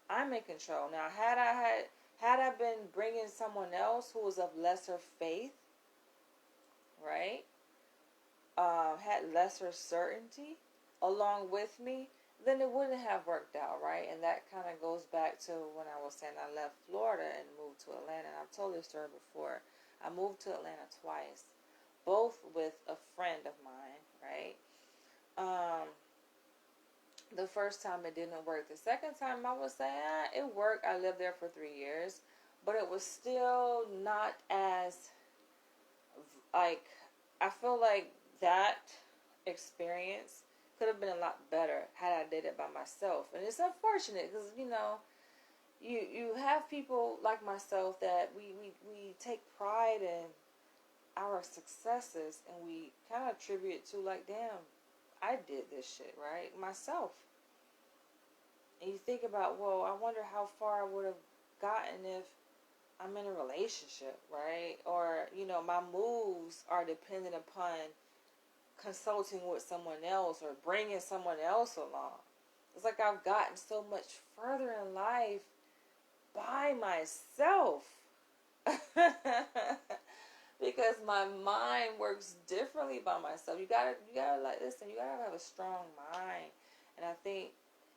I'm in control. Now, had I been bringing someone else who was of lesser faith, right, had lesser certainty along with me, then it wouldn't have worked out, right? And that kind of goes back to when I was saying I left Florida and moved to Atlanta. And I've told this story before. I moved to Atlanta twice, both with a friend of mine, right? The first time it didn't work. The second time I would say, it worked. I lived there for 3 years. but it was still not as, like, I feel like that experience could have been a lot better had I did it by myself. And it's unfortunate because, you have people like myself that we take pride in our successes, and we kind of attribute it to, like, damn, I did this shit, right? Myself. And you think about, well, I wonder how far I would have gotten if I'm in a relationship, right? Or, my moves are dependent upon consulting with someone else or bringing someone else along. It's like I've gotten so much further in life by myself. Because my mind works differently by myself. You gotta like, listen, you gotta have a strong mind. And I think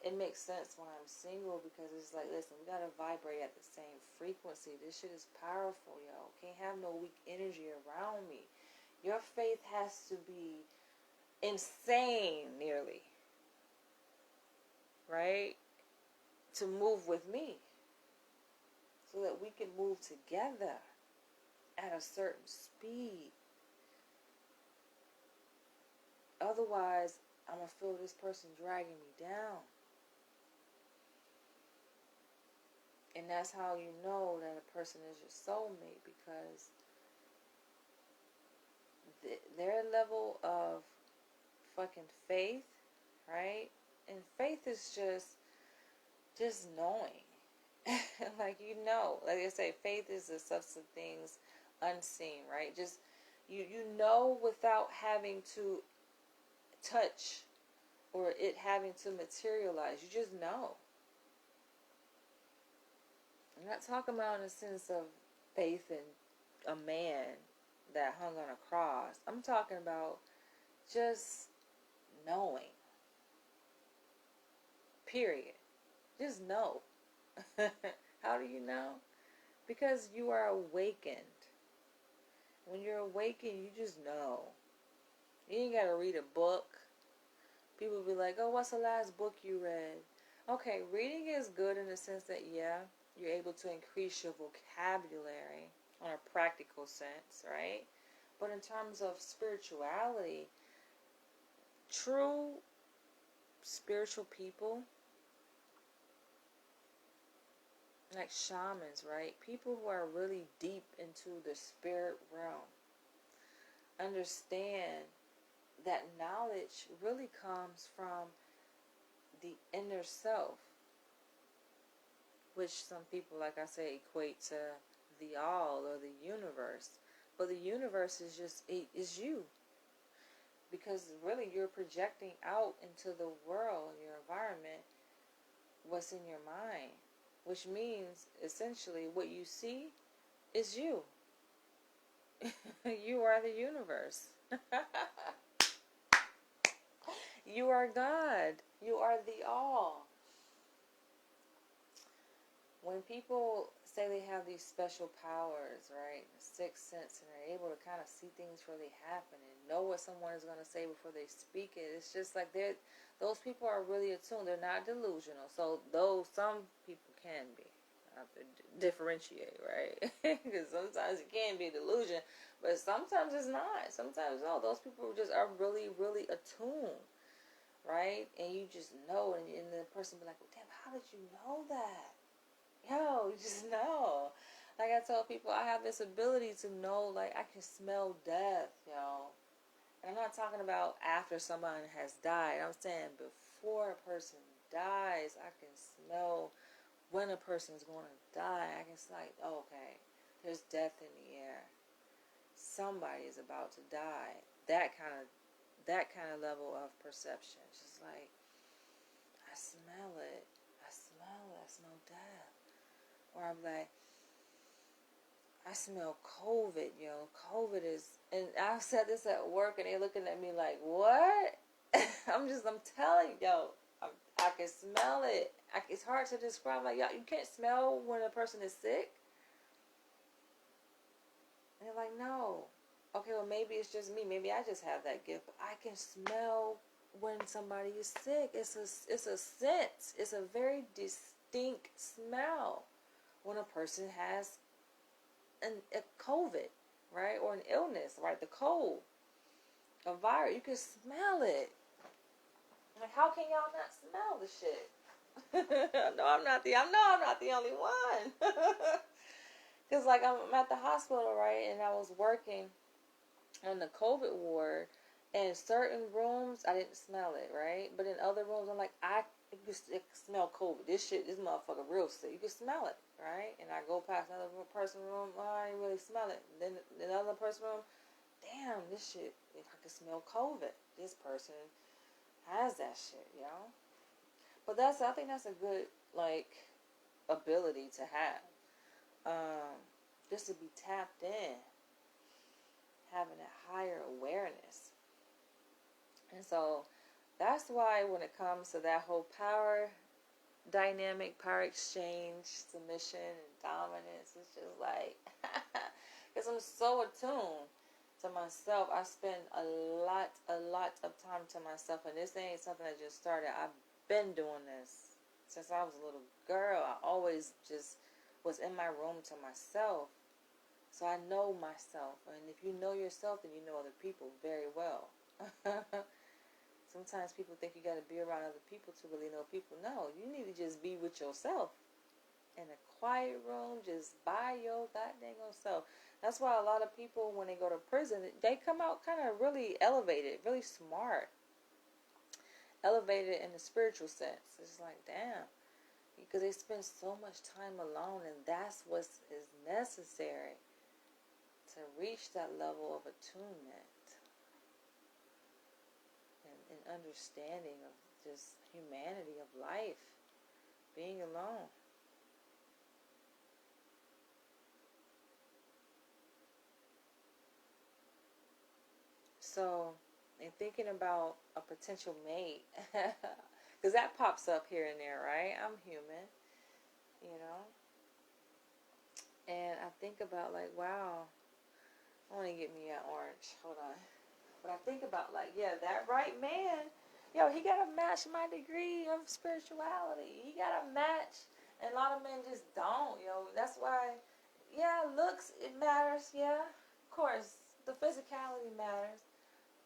it makes sense when I'm single, because it's like, listen, we gotta vibrate at the same frequency. This shit is powerful, yo. Can't have no weak energy around me. Your faith has to be insane, nearly, right? To move with me, so that we can move together at a certain speed. Otherwise, I'm going to feel this person dragging me down. And that's how you know that a person is your soulmate, because their level of fucking faith, right? And faith is just knowing. Like, like I say, faith is the substance of things unseen, right? Just you know without having to touch or it having to materialize. You just know. I'm not talking about in the sense of faith in a man that hung on a cross. I'm talking about just knowing. Period. Just know. How do you know? Because you are awakened. When you're awakened, you just know. You ain't got to read a book. People be like, oh, what's the last book you read? Okay, reading is good in the sense that, yeah, you're able to increase your vocabulary on a practical sense, right? But in terms of spirituality, true spiritual people, like shamans, right? People who are really deep into the spirit realm understand that knowledge really comes from the inner self, which some people, like I say, equate to the all or the universe. But the universe is you. Because really you're projecting out into the world, your environment, what's in your mind. Which means, essentially, what you see is you. You are the universe. You are God. You are the all. When people say they have these special powers, right, the sixth sense, and they're able to kind of see things before they happen and know what someone is going to say before they speak it, it's just like those people are really attuned. They're not delusional. So some people can be. I have to differentiate, right? Because sometimes it can be delusion, but sometimes it's not. Sometimes no. Those people just are really, really attuned, right? And you just know, and the person be like, well, damn, how did you know that? Yo, you just know. Like I tell people, I have this ability to know, like, I can smell death, yo. And I'm not talking about after someone has died. I'm saying before a person dies, I can smell when a person is going to die. I can like, oh, okay, there's death in the air. Somebody is about to die. That kind of level of perception. It's just like, I smell it. I smell death. Or I'm like, I smell COVID, yo. COVID is, and I said this at work, and they're looking at me like, what? I'm telling you, yo, I can smell it. It's hard to describe. Like, yo, you can't smell when a person is sick. And they're like, no. Okay, well, maybe it's just me. Maybe I just have that gift. But I can smell when somebody is sick. It's a scent. It's a very distinct smell. when a person has a COVID, right? Or an illness, right? The cold, a virus. You can smell it. Like, how can y'all not smell the shit? I know I'm not the only one. Because, like, I'm at the hospital, right? And I was working on the COVID ward. And in certain rooms, I didn't smell it, right? But in other rooms, I'm like, you can smell COVID. This motherfucker real sick. You can smell it, right? And I go past another person room, oh, I didn't really smell it. Then another person room, damn, this shit, I can smell COVID. This person has that shit, you know? But I think that's a good, like, ability to have. Just to be tapped in, having a higher awareness. And so that's why when it comes to that whole power dynamic, power exchange, submission, and dominance, it's just like, because I'm so attuned to myself. I spend a lot of time to myself, and this ain't something that just started. I've been doing this since I was a little girl. I always just was in my room to myself. So I know myself. And if you know yourself, then you know other people very well. Sometimes people think you got to be around other people to really know people. No, you need to just be with yourself. In a quiet room, just by your goddamn self. That's why a lot of people, when they go to prison, they come out kind of really elevated, really smart. Elevated in the spiritual sense. It's like, damn. Because they spend so much time alone, and that's what is necessary to reach that level of attunement and understanding of just humanity, of life, being alone. So, in thinking about a potential mate, because that pops up here and there, right? I'm human, you know? And I think about, like, wow, I want to get me an orange. Hold on. But I think about, like, yeah, that right man, yo, he got to match my degree of spirituality. He got to match. And a lot of men just don't, yo. That's why, yeah, looks, it matters, yeah. Of course, the physicality matters.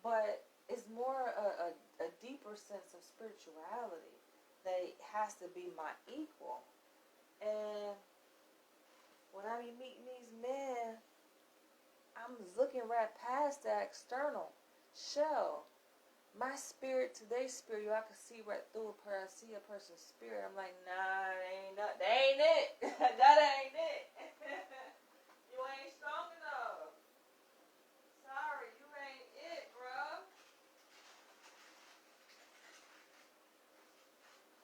But it's more a deeper sense of spirituality that it has to be my equal. And when I be meeting these men, I'm looking right past that external shell. My spirit to their spirit, I can see right through a person. I see a person's spirit. I'm like, nah, that ain't it. That ain't it. You ain't strong enough. Sorry, you ain't it, bro.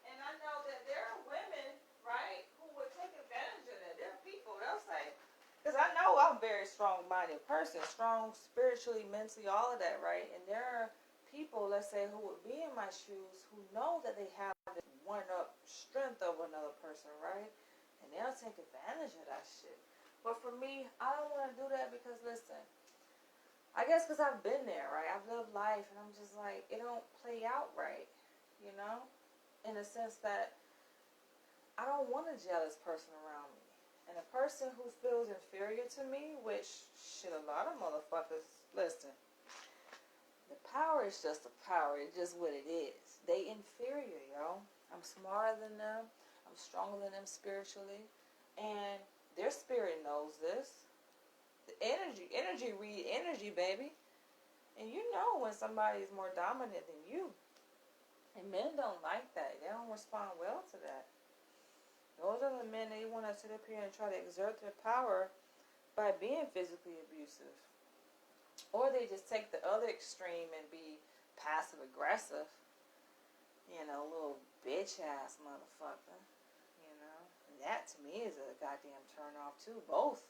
And I know that there are women, right, who would take advantage of that. There are people, they'll say, because I know I'm a very strong-minded person, strong spiritually, mentally, all of that, right? And there are people, let's say, who would be in my shoes who know that they have this one-up strength of another person, right? And they'll take advantage of that shit. But for me, I don't want to do that because, listen, I guess because I've been there, right? I've lived life, and I'm just like, it don't play out right, you know? In the sense that I don't want a jealous person around me. And a person who feels inferior to me, which, shit, a lot of motherfuckers, listen, the power is just a power. It's just what it is. They inferior, yo. I'm smarter than them. I'm stronger than them spiritually. And their spirit knows this. The energy read energy, baby. And you know when somebody is more dominant than you. And men don't like that. They don't respond well to that. Those are the men, they want to sit up here and try to exert their power by being physically abusive. Or they just take the other extreme and be passive aggressive. You know, little bitch ass motherfucker. You know, and that to me is a goddamn turn off too. Both.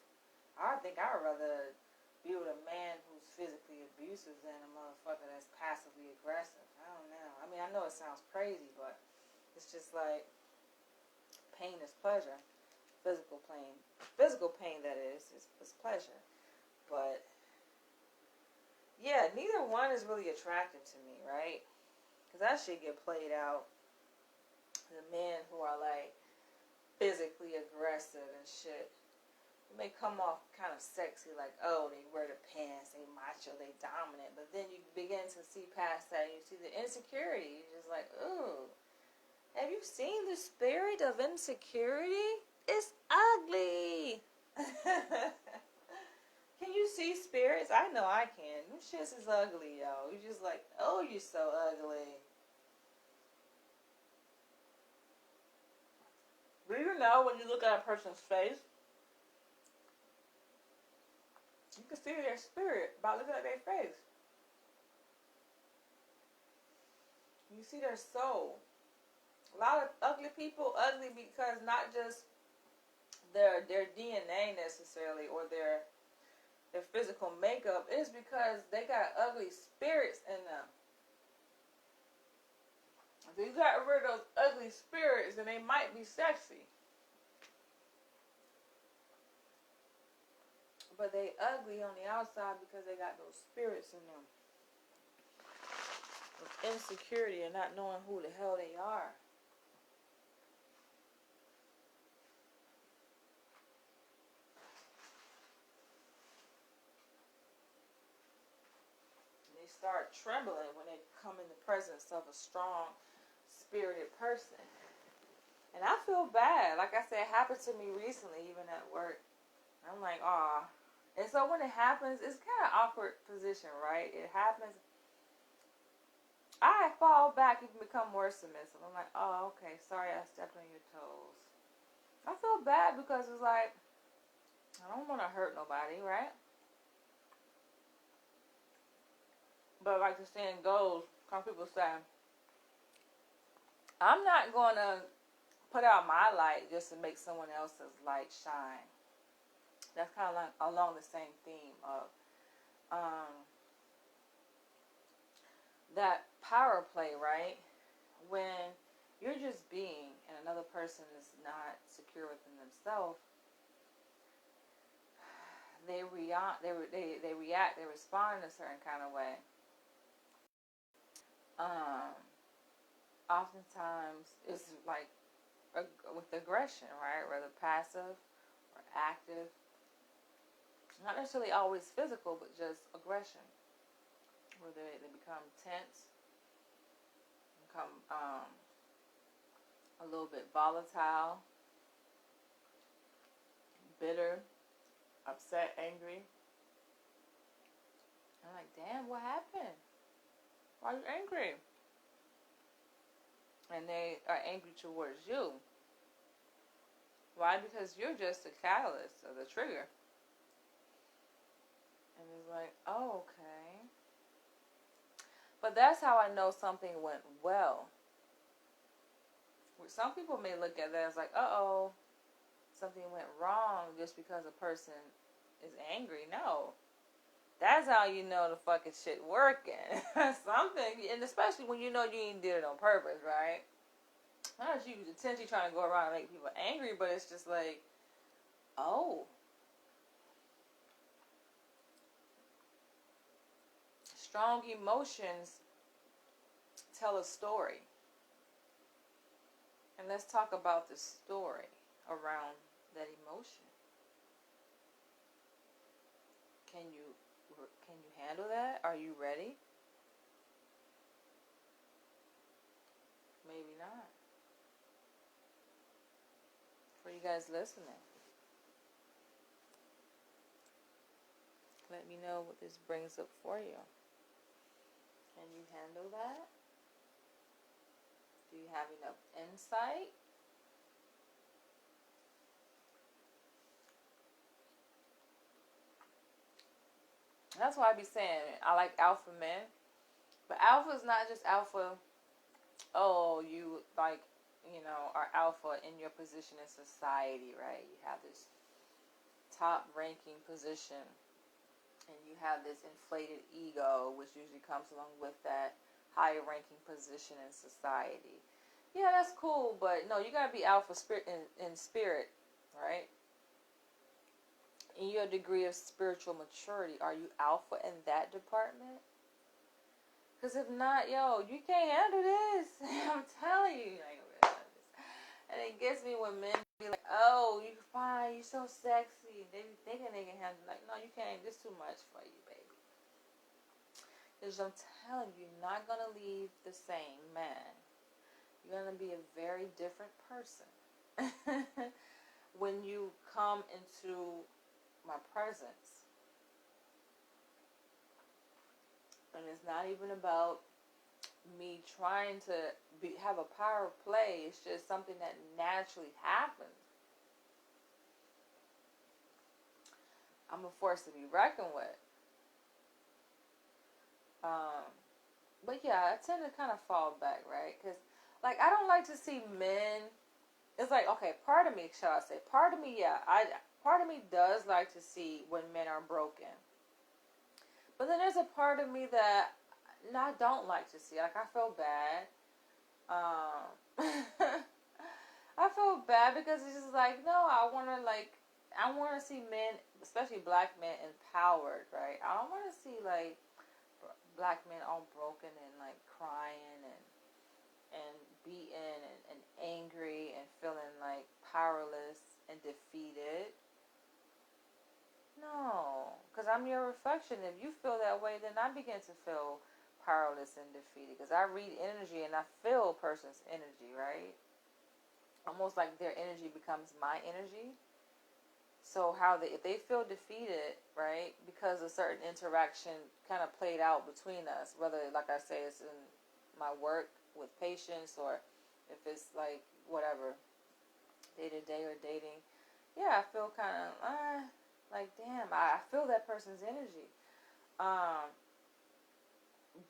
I think I'd rather be with a man who's physically abusive than a motherfucker that's passively aggressive. I don't know. I mean, I know it sounds crazy, but it's just like pain is pleasure. Physical pain that is pleasure. But yeah, neither one is really attractive to me, right? Because that shit get played out. The men who are like physically aggressive and shit. It may come off kind of sexy, like, oh, they wear the pants, they macho, they dominant. But then you begin to see past that, and you see the insecurity. You're just like, ooh, have you seen the spirit of insecurity? It's ugly. Can you see spirits? I know I can. Them shits is ugly, yo. You're just like, oh, you're so ugly. Do you know when you look at a person's face, you can see their spirit by looking at their face. You see their soul. A lot of ugly people, ugly because not just their DNA necessarily or their physical makeup, is because they got ugly spirits in them. If you got rid of those ugly spirits, then they might be sexy. But they ugly on the outside because they got those spirits in them. With insecurity and not knowing who the hell they are. And they start trembling when they come in the presence of a strong, spirited person. And I feel bad. Like I said, it happened to me recently, even at work. I'm like, aw. And so when it happens, it's kind of awkward position, right? It happens. I fall back and become more submissive. I'm like, oh, okay, sorry I stepped on your toes. I feel bad because it's like, I don't want to hurt nobody, right? But like the saying goes, some people say, I'm not going to put out my light just to make someone else's light shine. That's kind of like along the same theme of that power play, right? When you're just being and another person is not secure within themselves, they react, they respond in a certain kind of way. Oftentimes it's like with aggression, right? Whether passive or active. Not necessarily always physical, but just aggression. Where they become tense, become a little bit volatile, bitter, upset, angry. I'm like, damn, what happened? Why are you angry? And they are angry towards you. Why? Because you're just the catalyst or the trigger. And it's like, oh, okay. But that's how I know something went well. Some people may look at that as like, uh-oh, something went wrong just because a person is angry. No. That's how you know the fucking shit working. Something, and especially when you know you ain't did it on purpose, right? Not that you intentionally trying to go around and make people angry, but it's just like, oh. Strong emotions tell a story. And let's talk about the story around that emotion. Can you handle that? Are you ready? Maybe not. For you guys listening, let me know what this brings up for you. Can you handle that? Do you have enough insight? That's why I be saying I like alpha men. But alpha is not just alpha, oh, you like, are alpha in your position in society, right? You have this top ranking position and you have this inflated ego, which usually comes along with that higher ranking position in society. Yeah, that's cool, but no, you gotta be alpha in spirit, right? In your degree of spiritual maturity, are you alpha in that department? Because if not, yo, you can't handle this. I'm telling you, you ain't gonna handle this. And gets me when men be like, "Oh, you fine, you so sexy." They be thinking they can handle. Like, no, you can't. This too much for you, baby. Because I'm telling you, you're not gonna leave the same man. You're gonna be a very different person when you come into my presence. And it's not even about me trying to have a power play. It's just something that naturally happens. I'm a force to be reckoned with. But yeah, I tend to kind of fall back, right? Because, like, I don't like to see men. It's like, okay, part of me, shall I say, part of me, yeah, part of me does like to see when men are broken. But then there's a part of me that I don't like to see. Like, I feel bad. I feel bad because it's just like, no, I want to see men, especially black men, empowered, right? I don't want to see, like, black men all broken and, like, crying and beaten and angry and feeling, like, powerless and defeated. No, because I'm your reflection. If you feel that way, then I begin to feel powerless and defeated. Because I read energy and I feel a person's energy, right? Almost like their energy becomes my energy. So if they feel defeated, right, because a certain interaction kind of played out between us, whether, like I say, it's in my work with patients or if it's like whatever, day to day or dating, yeah, I feel kind of like, damn, I feel that person's energy.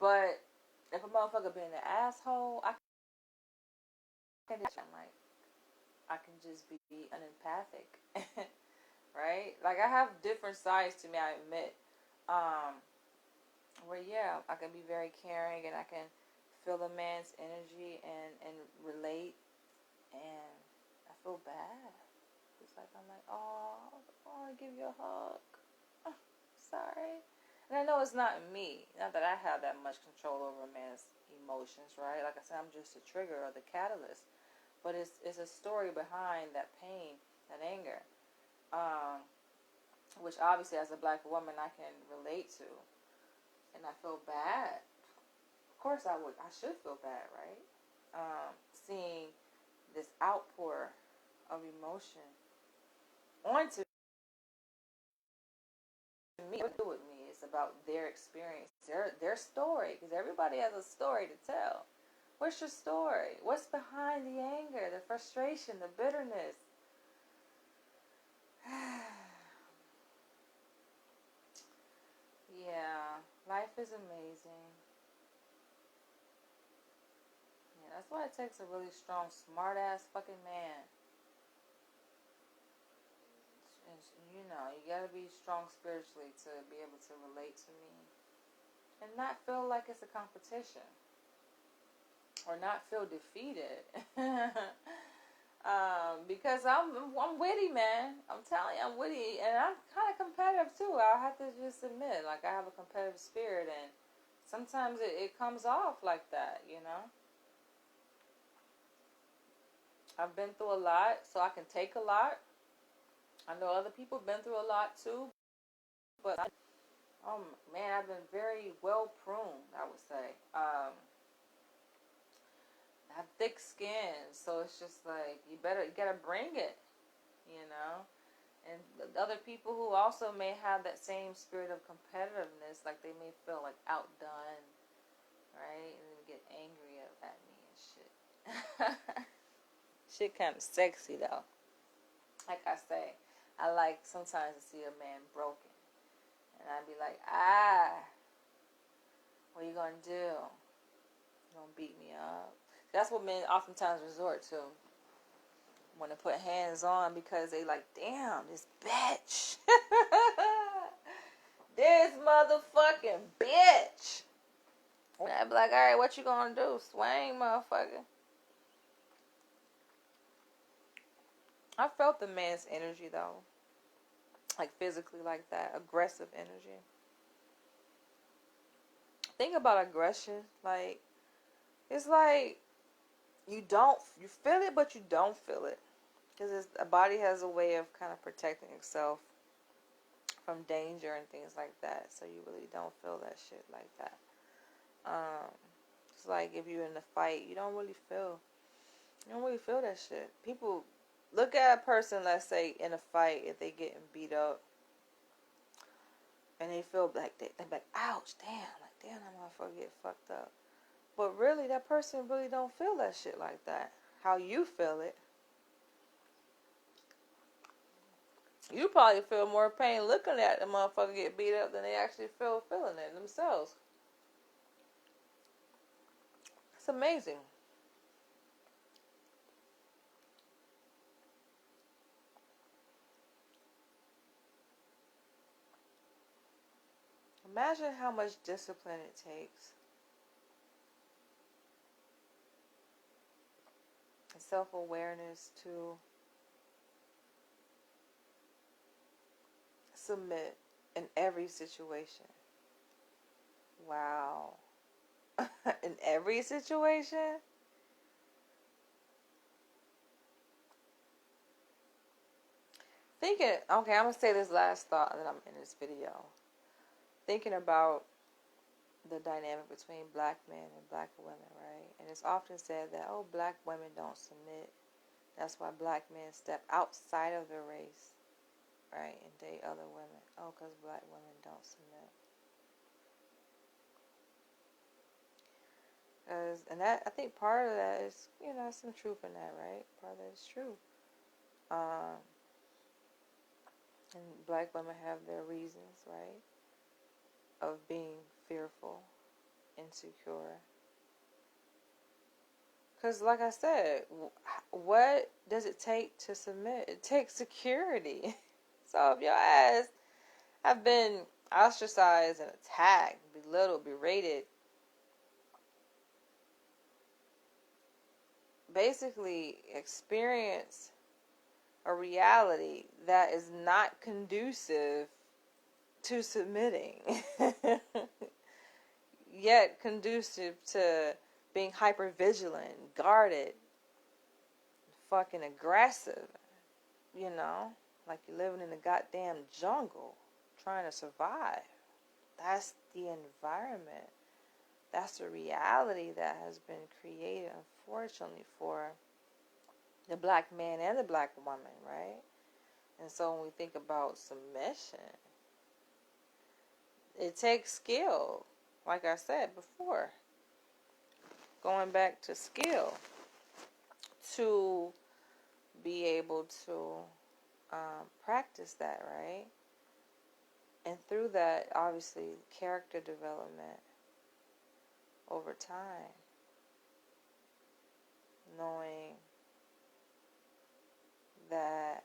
But if a motherfucker being an asshole, I can just be unempathic. Right? Like, I have different sides to me, I admit. Where, yeah, I can be very caring and I can feel a man's energy and relate. And I feel bad. It's like, I'm like, oh, I want to give you a hug. Sorry. And I know it's not me. Not that I have that much control over a man's emotions, right? Like I said, I'm just a trigger or the catalyst. But it's a story behind that pain, that anger. Which obviously as a black woman I can relate to. And I feel bad. Of course I should feel bad, right? Seeing this outpour of emotion onto me. What do with me? It's about their experience, their story, because everybody has a story to tell. What's your story? What's behind the anger, the frustration, the bitterness? Yeah, life is amazing. Yeah, that's why it takes a really strong, smart-ass fucking man. And, you know, you gotta be strong spiritually to be able to relate to me. And not feel like it's a competition. Or not feel defeated. Because I'm witty, man. I'm telling you, I'm witty. And I'm kind of competitive, too. I'll have to just admit. Like, I have a competitive spirit. And sometimes it comes off like that, you know. I've been through a lot, so I can take a lot. I know other people have been through a lot too, but man, I've been very well pruned, I would say. I have thick skin, so it's just like you gotta bring it, you know. And other people who also may have that same spirit of competitiveness, like they may feel like outdone, right, and then get angry at me and shit. Shit kind of sexy though. Like I say, I like sometimes to see a man broken. And I'd be like, what are you going to do? You going to beat me up? That's what men oftentimes resort to. Want to put hands on because they like, damn, this bitch. This motherfucking bitch. And I'd be like, all right, what you going to do? Swing, motherfucker. I felt the man's energy, though. Like, physically like that. Aggressive energy. Think about aggression. Like, it's like you feel it, but you don't feel it. Because the body has a way of kind of protecting itself from danger and things like that. So you really don't feel that shit like that. It's like if you're in a fight, you don't really feel that shit. People look at a person, let's say, in a fight, if they getting beat up, and they feel like they're like, ouch, damn, that motherfucker get fucked up. But really, that person really don't feel that shit like that. How you feel it. You probably feel more pain looking at the motherfucker get beat up than they actually feel feeling it themselves. It's amazing. Imagine how much discipline it takes. And self-awareness to submit in every situation. Wow. In every situation? Okay, I'm going to say this last thought and then I'm in this video. Thinking about the dynamic between black men and black women, right? And it's often said that, oh, black women don't submit. That's why black men step outside of their race, right, and date other women. Oh, because black women don't submit. And that, I think part of that is, some truth in that, right? Part of that is true. And black women have their reasons, right, of being fearful, insecure. Because, like I said, what does it take to submit? It takes security. So if your ass have been ostracized and attacked, belittled, berated, basically experience a reality that is not conducive to submitting, yet conducive to being hyper vigilant, guarded, fucking aggressive, like you're living in a goddamn jungle trying to survive. That's the environment. That's the reality that has been created, unfortunately, for the black man and the black woman, right? And so when we think about submission, it takes skill, like I said before. Going back to skill to be able to practice that, right? And through that, obviously, character development over time. Knowing that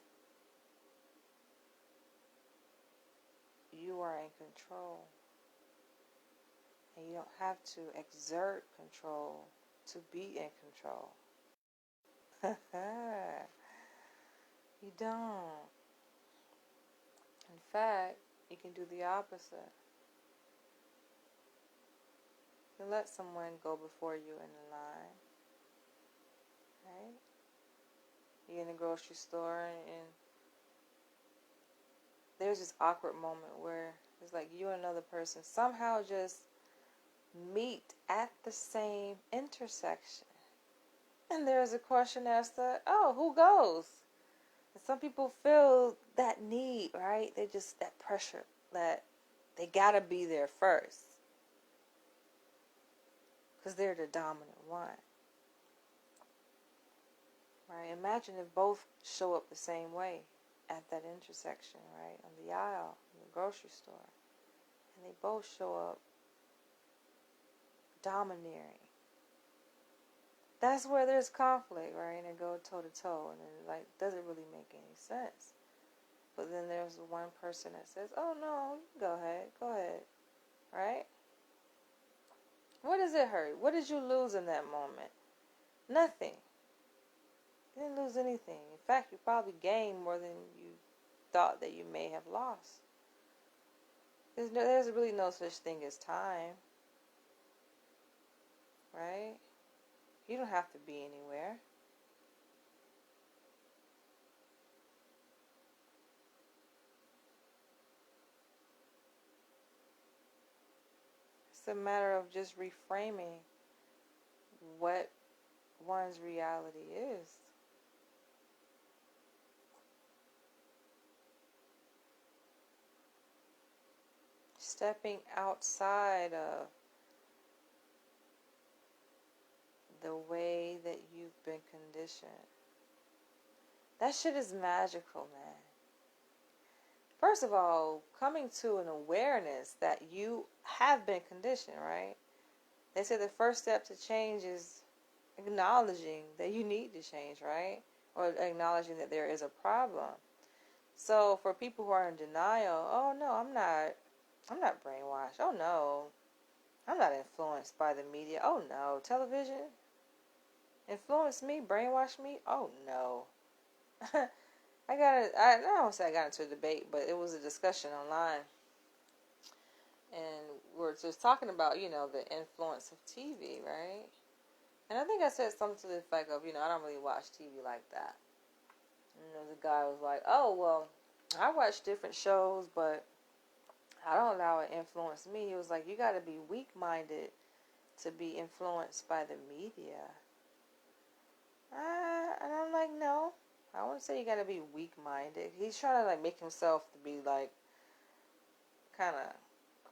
you are in control. And you don't have to exert control to be in control. You don't. In fact, you can do the opposite. You can let someone go before you in the line. Right? You're in the grocery store and there's this awkward moment where it's like you and another person somehow just meet at the same intersection. And there's a question as to, oh, who goes? And some people feel that need, right? They just, that pressure that they gotta be there first. Because they're the dominant one. Right? Imagine if both show up the same way at that intersection, right? On the aisle, in the grocery store. And they both show up domineering. That's where there's conflict, right? And they go toe to toe, and it doesn't really make any sense. But then there's the one person that says, "Oh no, go ahead," right? What does it hurt? What did you lose in that moment? Nothing. You didn't lose anything. In fact, you probably gained more than you thought that you may have lost. There's really no such thing as time, right? You don't have to be anywhere. It's a matter of just reframing what one's reality is. Stepping outside of the way that you've been conditioned. That shit is magical, man. First of all, coming to an awareness that you have been conditioned, right? They say the first step to change is acknowledging that you need to change, right? Or acknowledging that there is a problem. So for people who are in denial, oh no, I'm not brainwashed. Oh no, I'm not influenced by the media. Oh no, television influenced me, brainwashed me. Oh no. I don't want to say I got into a debate, but it was a discussion online. And we're just talking about, the influence of TV, right? And I think I said something to the effect of, I don't really watch TV like that. The guy was like, oh, well, I watch different shows, but I don't allow it to influence me. He was like, you got to be weak-minded to be influenced by the media. And I'm like, no. I wouldn't say you got to be weak-minded. He's trying to, make himself to be, kind of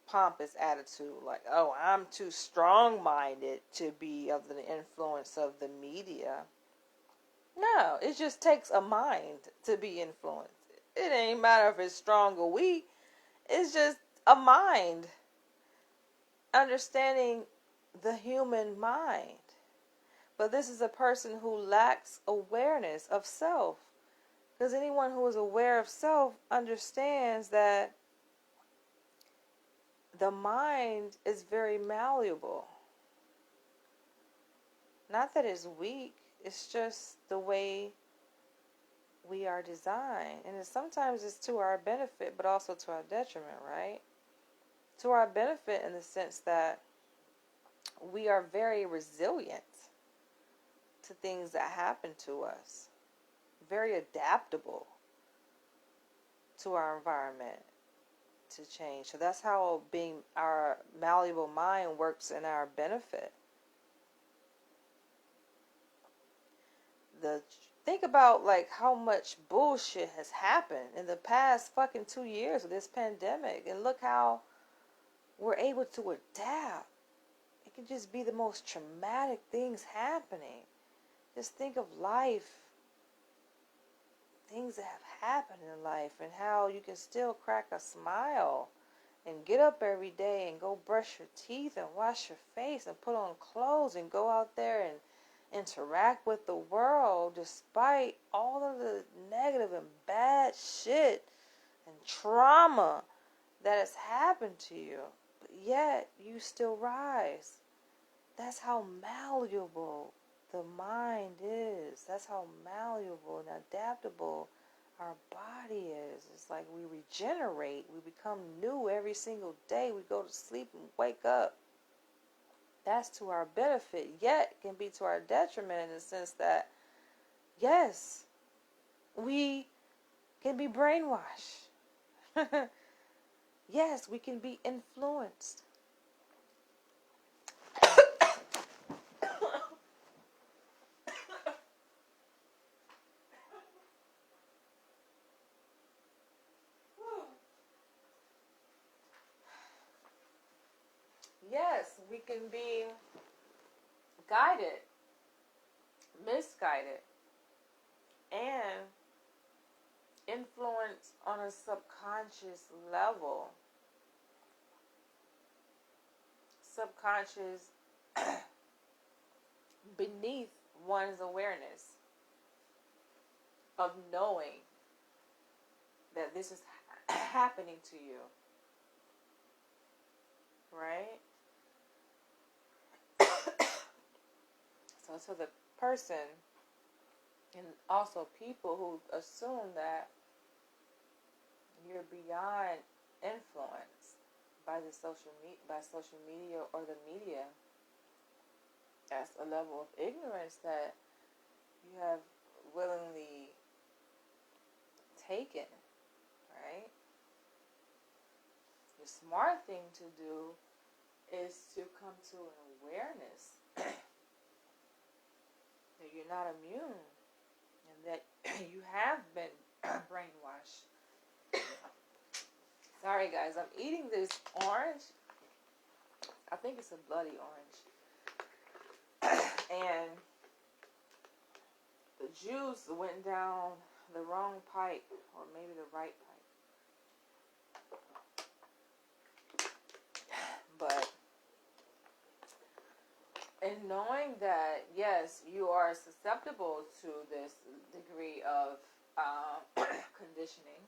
pompous attitude. Like, oh, I'm too strong-minded to be of the influence of the media. No, it just takes a mind to be influenced. It ain't matter if it's strong or weak. It's just a mind. Understanding the human mind. But this is a person who lacks awareness of self. Because anyone who is aware of self understands that the mind is very malleable. Not that it's weak, it's just the way we are designed. And sometimes it's to our benefit, but also to our detriment, right? To our benefit in the sense that we are very resilient to things that happen to us. Very adaptable to our environment to change. So that's how being our malleable mind works in our benefit. Think about how much bullshit has happened in the past fucking 2 years of this pandemic, and look how we're able to adapt. It can just be the most traumatic things happening. Just think of life, things that have happened in life, and how you can still crack a smile and get up every day and go brush your teeth and wash your face and put on clothes and go out there and interact with the world despite all of the negative and bad shit and trauma that has happened to you. But yet you still rise. That's how malleable the mind is. That's how malleable and adaptable our body is. It's like we regenerate. We become new every single day. We go to sleep and wake up. That's to our benefit, yet can be to our detriment in the sense that, yes, we can be brainwashed. Yes, we can be influenced. Yes, we can be guided, misguided, and influenced on a subconscious level. Subconscious beneath one's awareness of knowing that this is happening to you. Right? So the person, and also people who assume that you're beyond influence by social media or the media, That's a level of ignorance that you have willingly taken, right? The smart thing to do is to come to an awareness that you're not immune and that you have been brainwashed. Sorry guys, I'm eating this orange. I think it's a bloody orange. And the juice went down the wrong pipe, or maybe the right pipe. But in knowing that, yes, you are susceptible to this degree of conditioning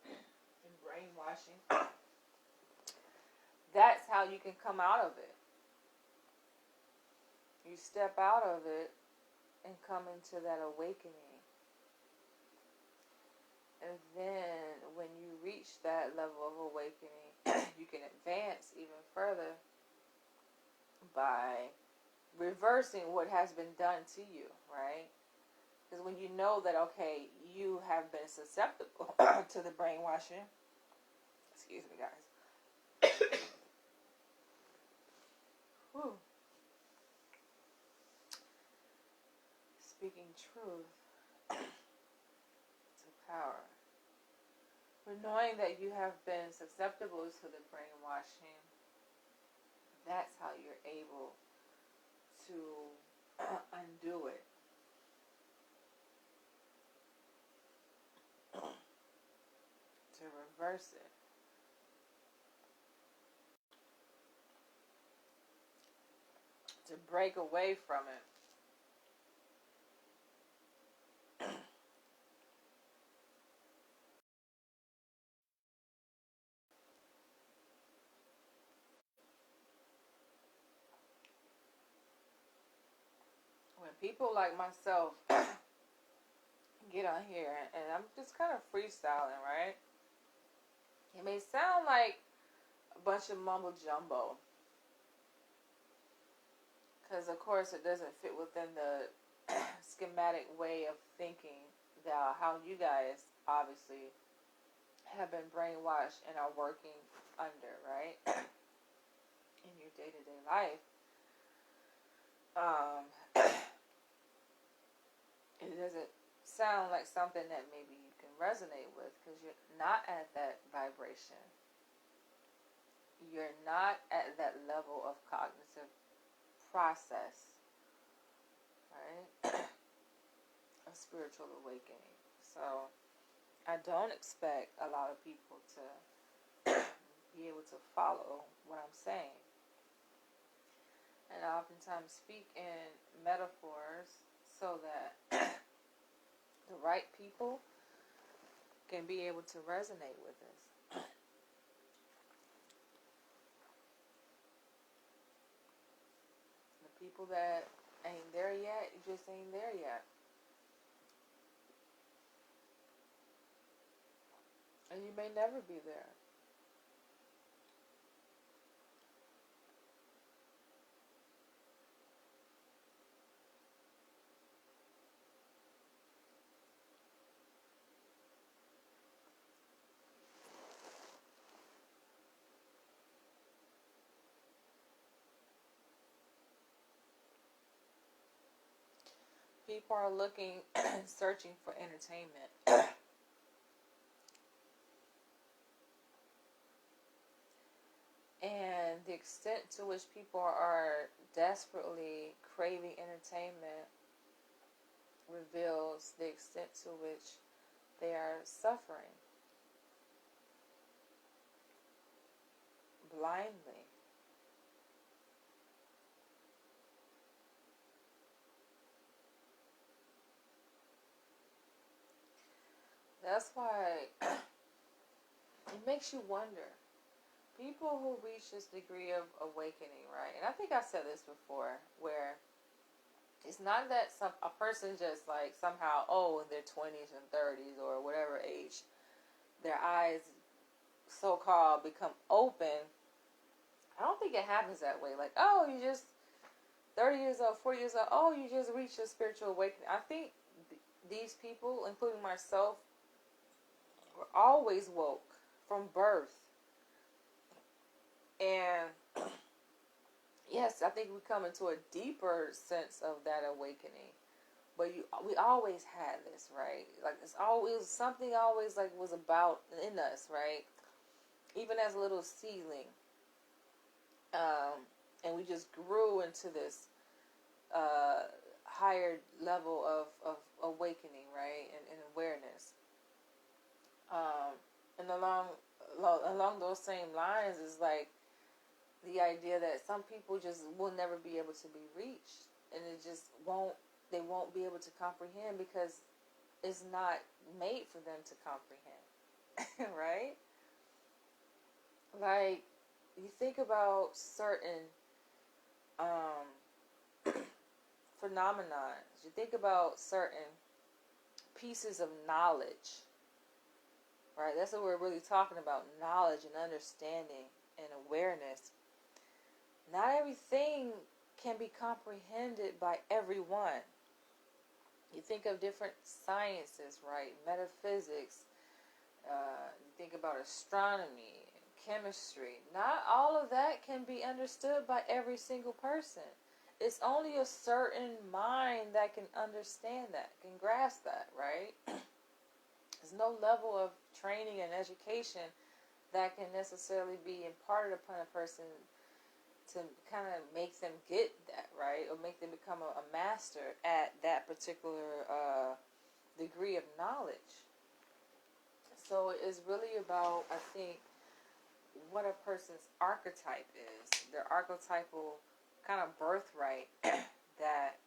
and brainwashing, that's how you can come out of it. You step out of it and come into that awakening. And then when you reach that level of awakening, you can advance even further by reversing what has been done to you, right? Because when you know that, okay, you have been susceptible to the brainwashing, excuse me, guys. Whew. Speaking truth to power. But knowing that you have been susceptible to the brainwashing, that's how you're able to undo it. To reverse it. To break away from it. When people like myself get on here and I'm just kind of freestyling, right? It may sound like a bunch of mumbo jumbo, because of course it doesn't fit within the schematic way of thinking that how you guys obviously have been brainwashed and are working under, right? In your day-to-day life. It doesn't sound like something that maybe you can resonate with because you're not at that vibration. You're not at that level of cognitive process, right? Of spiritual awakening. So I don't expect a lot of people to be able to follow what I'm saying. And I oftentimes speak in metaphors so that the right people can be able to resonate with this. The people that ain't there yet, you just ain't there yet. And you may never be there. People are looking and searching for entertainment. And the extent to which people are desperately craving entertainment reveals the extent to which they are suffering blindly. That's why it makes you wonder. People who reach this degree of awakening, right? And I think I've said this before, where it's not that a person just like somehow, in their 20s and 30s or whatever age, their eyes so-called become open. I don't think it happens that way. Like, you just 30 years old, 40 years old, oh, you just reached your spiritual awakening. I think these people, including myself, were always woke from birth. And yes, I think we come into a deeper sense of that awakening. But we always had this, right? Like it's always something always like was about in us, right? Even as a little seedling, and we just grew into this higher level of awakening, right, and awareness. And along those same lines is like the idea that some people just will never be able to be reached, and it just won't. They won't be able to comprehend because it's not made for them to comprehend, right? Like you think about certain phenomena. You think about certain pieces of knowledge, right? That's what we're really talking about: knowledge and understanding and awareness. Not everything can be comprehended by everyone. You think of different sciences, right? Metaphysics. You think about astronomy, chemistry. Not all of that can be understood by every single person. It's only a certain mind that can understand that, can grasp that, right? There's no level of training and education that can necessarily be imparted upon a person to kind of make them get that, right? Or make them become a master at that particular degree of knowledge. So it's really about, I think, what a person's archetype is, their archetypal kind of birthright that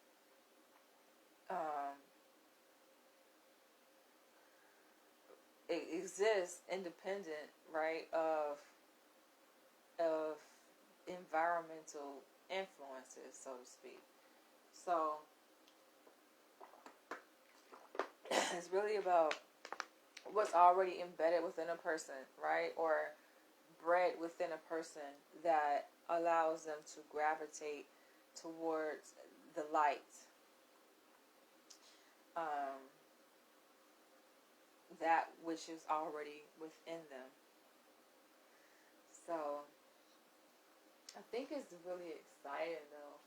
it exists independent, right, of environmental influences, so to speak. So it's really about what's already embedded within a person, right, or bred within a person that allows them to gravitate towards the light. That which is already within them. So I think it's really exciting though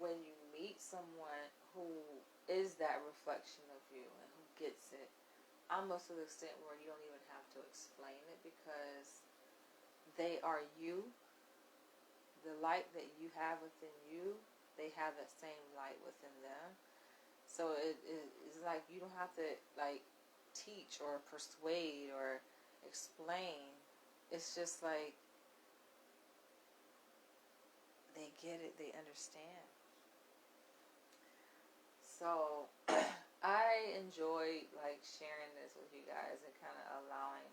when you meet someone who is that reflection of you and who gets it, almost to the extent where you don't even have to explain it because they are you. The light that you have within you, they have that same light within them. So it's like you don't have to like teach or persuade or explain. It's just like they get it, they understand. So I enjoy like sharing this with you guys and kind of allowing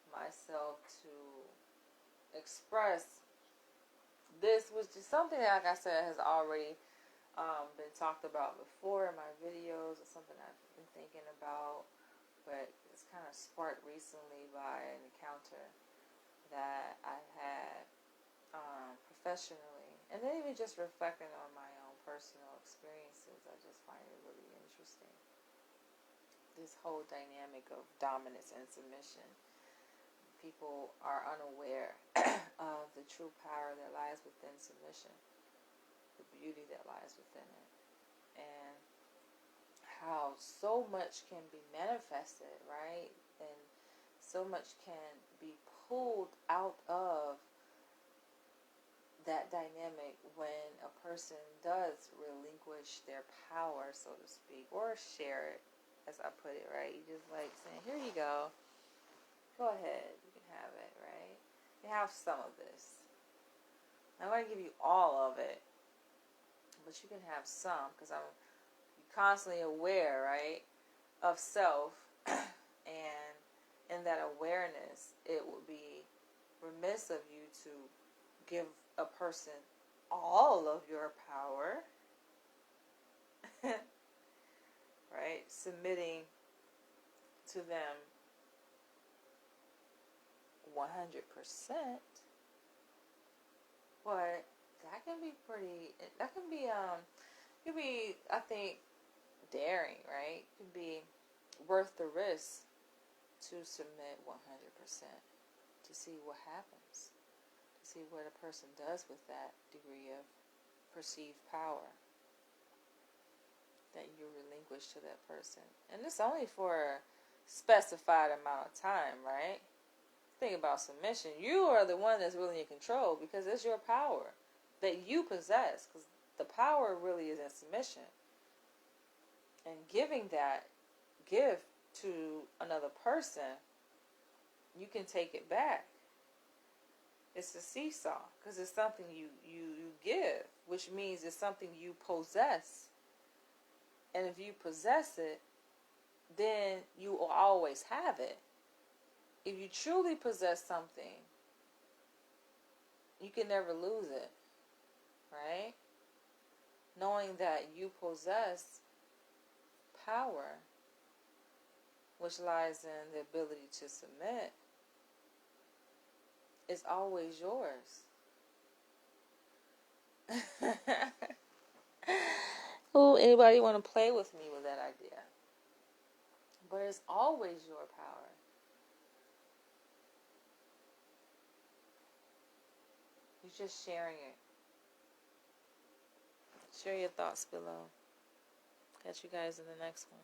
myself to express this, which is something that, like I said, has already been talked about before in my videos. It's something I've been thinking about, but it's kind of sparked recently by an encounter that I had professionally, and then even just reflecting on my own personal experiences. I just find it really interesting, this whole dynamic of dominance and submission. People are unaware of the true power that lies within submission, the beauty that lies within it, and how so much can be manifested, right? And so much can be pulled out of that dynamic when a person does relinquish their power, so to speak, or share it, as I put it, right? You just like saying, here you go. Go ahead. You can have it, right? You have some of this. I'm going to give you all of it, but you can have some because I'm constantly aware, right, of self, and in that awareness, it would be remiss of you to give a person all of your power, right? Submitting to them 100%, but that can be pretty. That can be could be, I think, daring, right? Could be worth the risk to submit 100% to see what happens, to see what a person does with that degree of perceived power that you relinquish to that person. And it's only for a specified amount of time, right? Think about submission. You are the one that's really in control because it's your power that you possess, because the power really is in submission. And giving that gift to another person, you can take it back. It's a seesaw because it's something you give, which means it's something you possess. And if you possess it, then you will always have it. If you truly possess something, you can never lose it, right? Knowing that you possess power, which lies in the ability to submit, is always yours. Oh, anybody want to play with me with that idea? But it's always your power. You're just sharing it. Share your thoughts below. Catch you guys in the next one.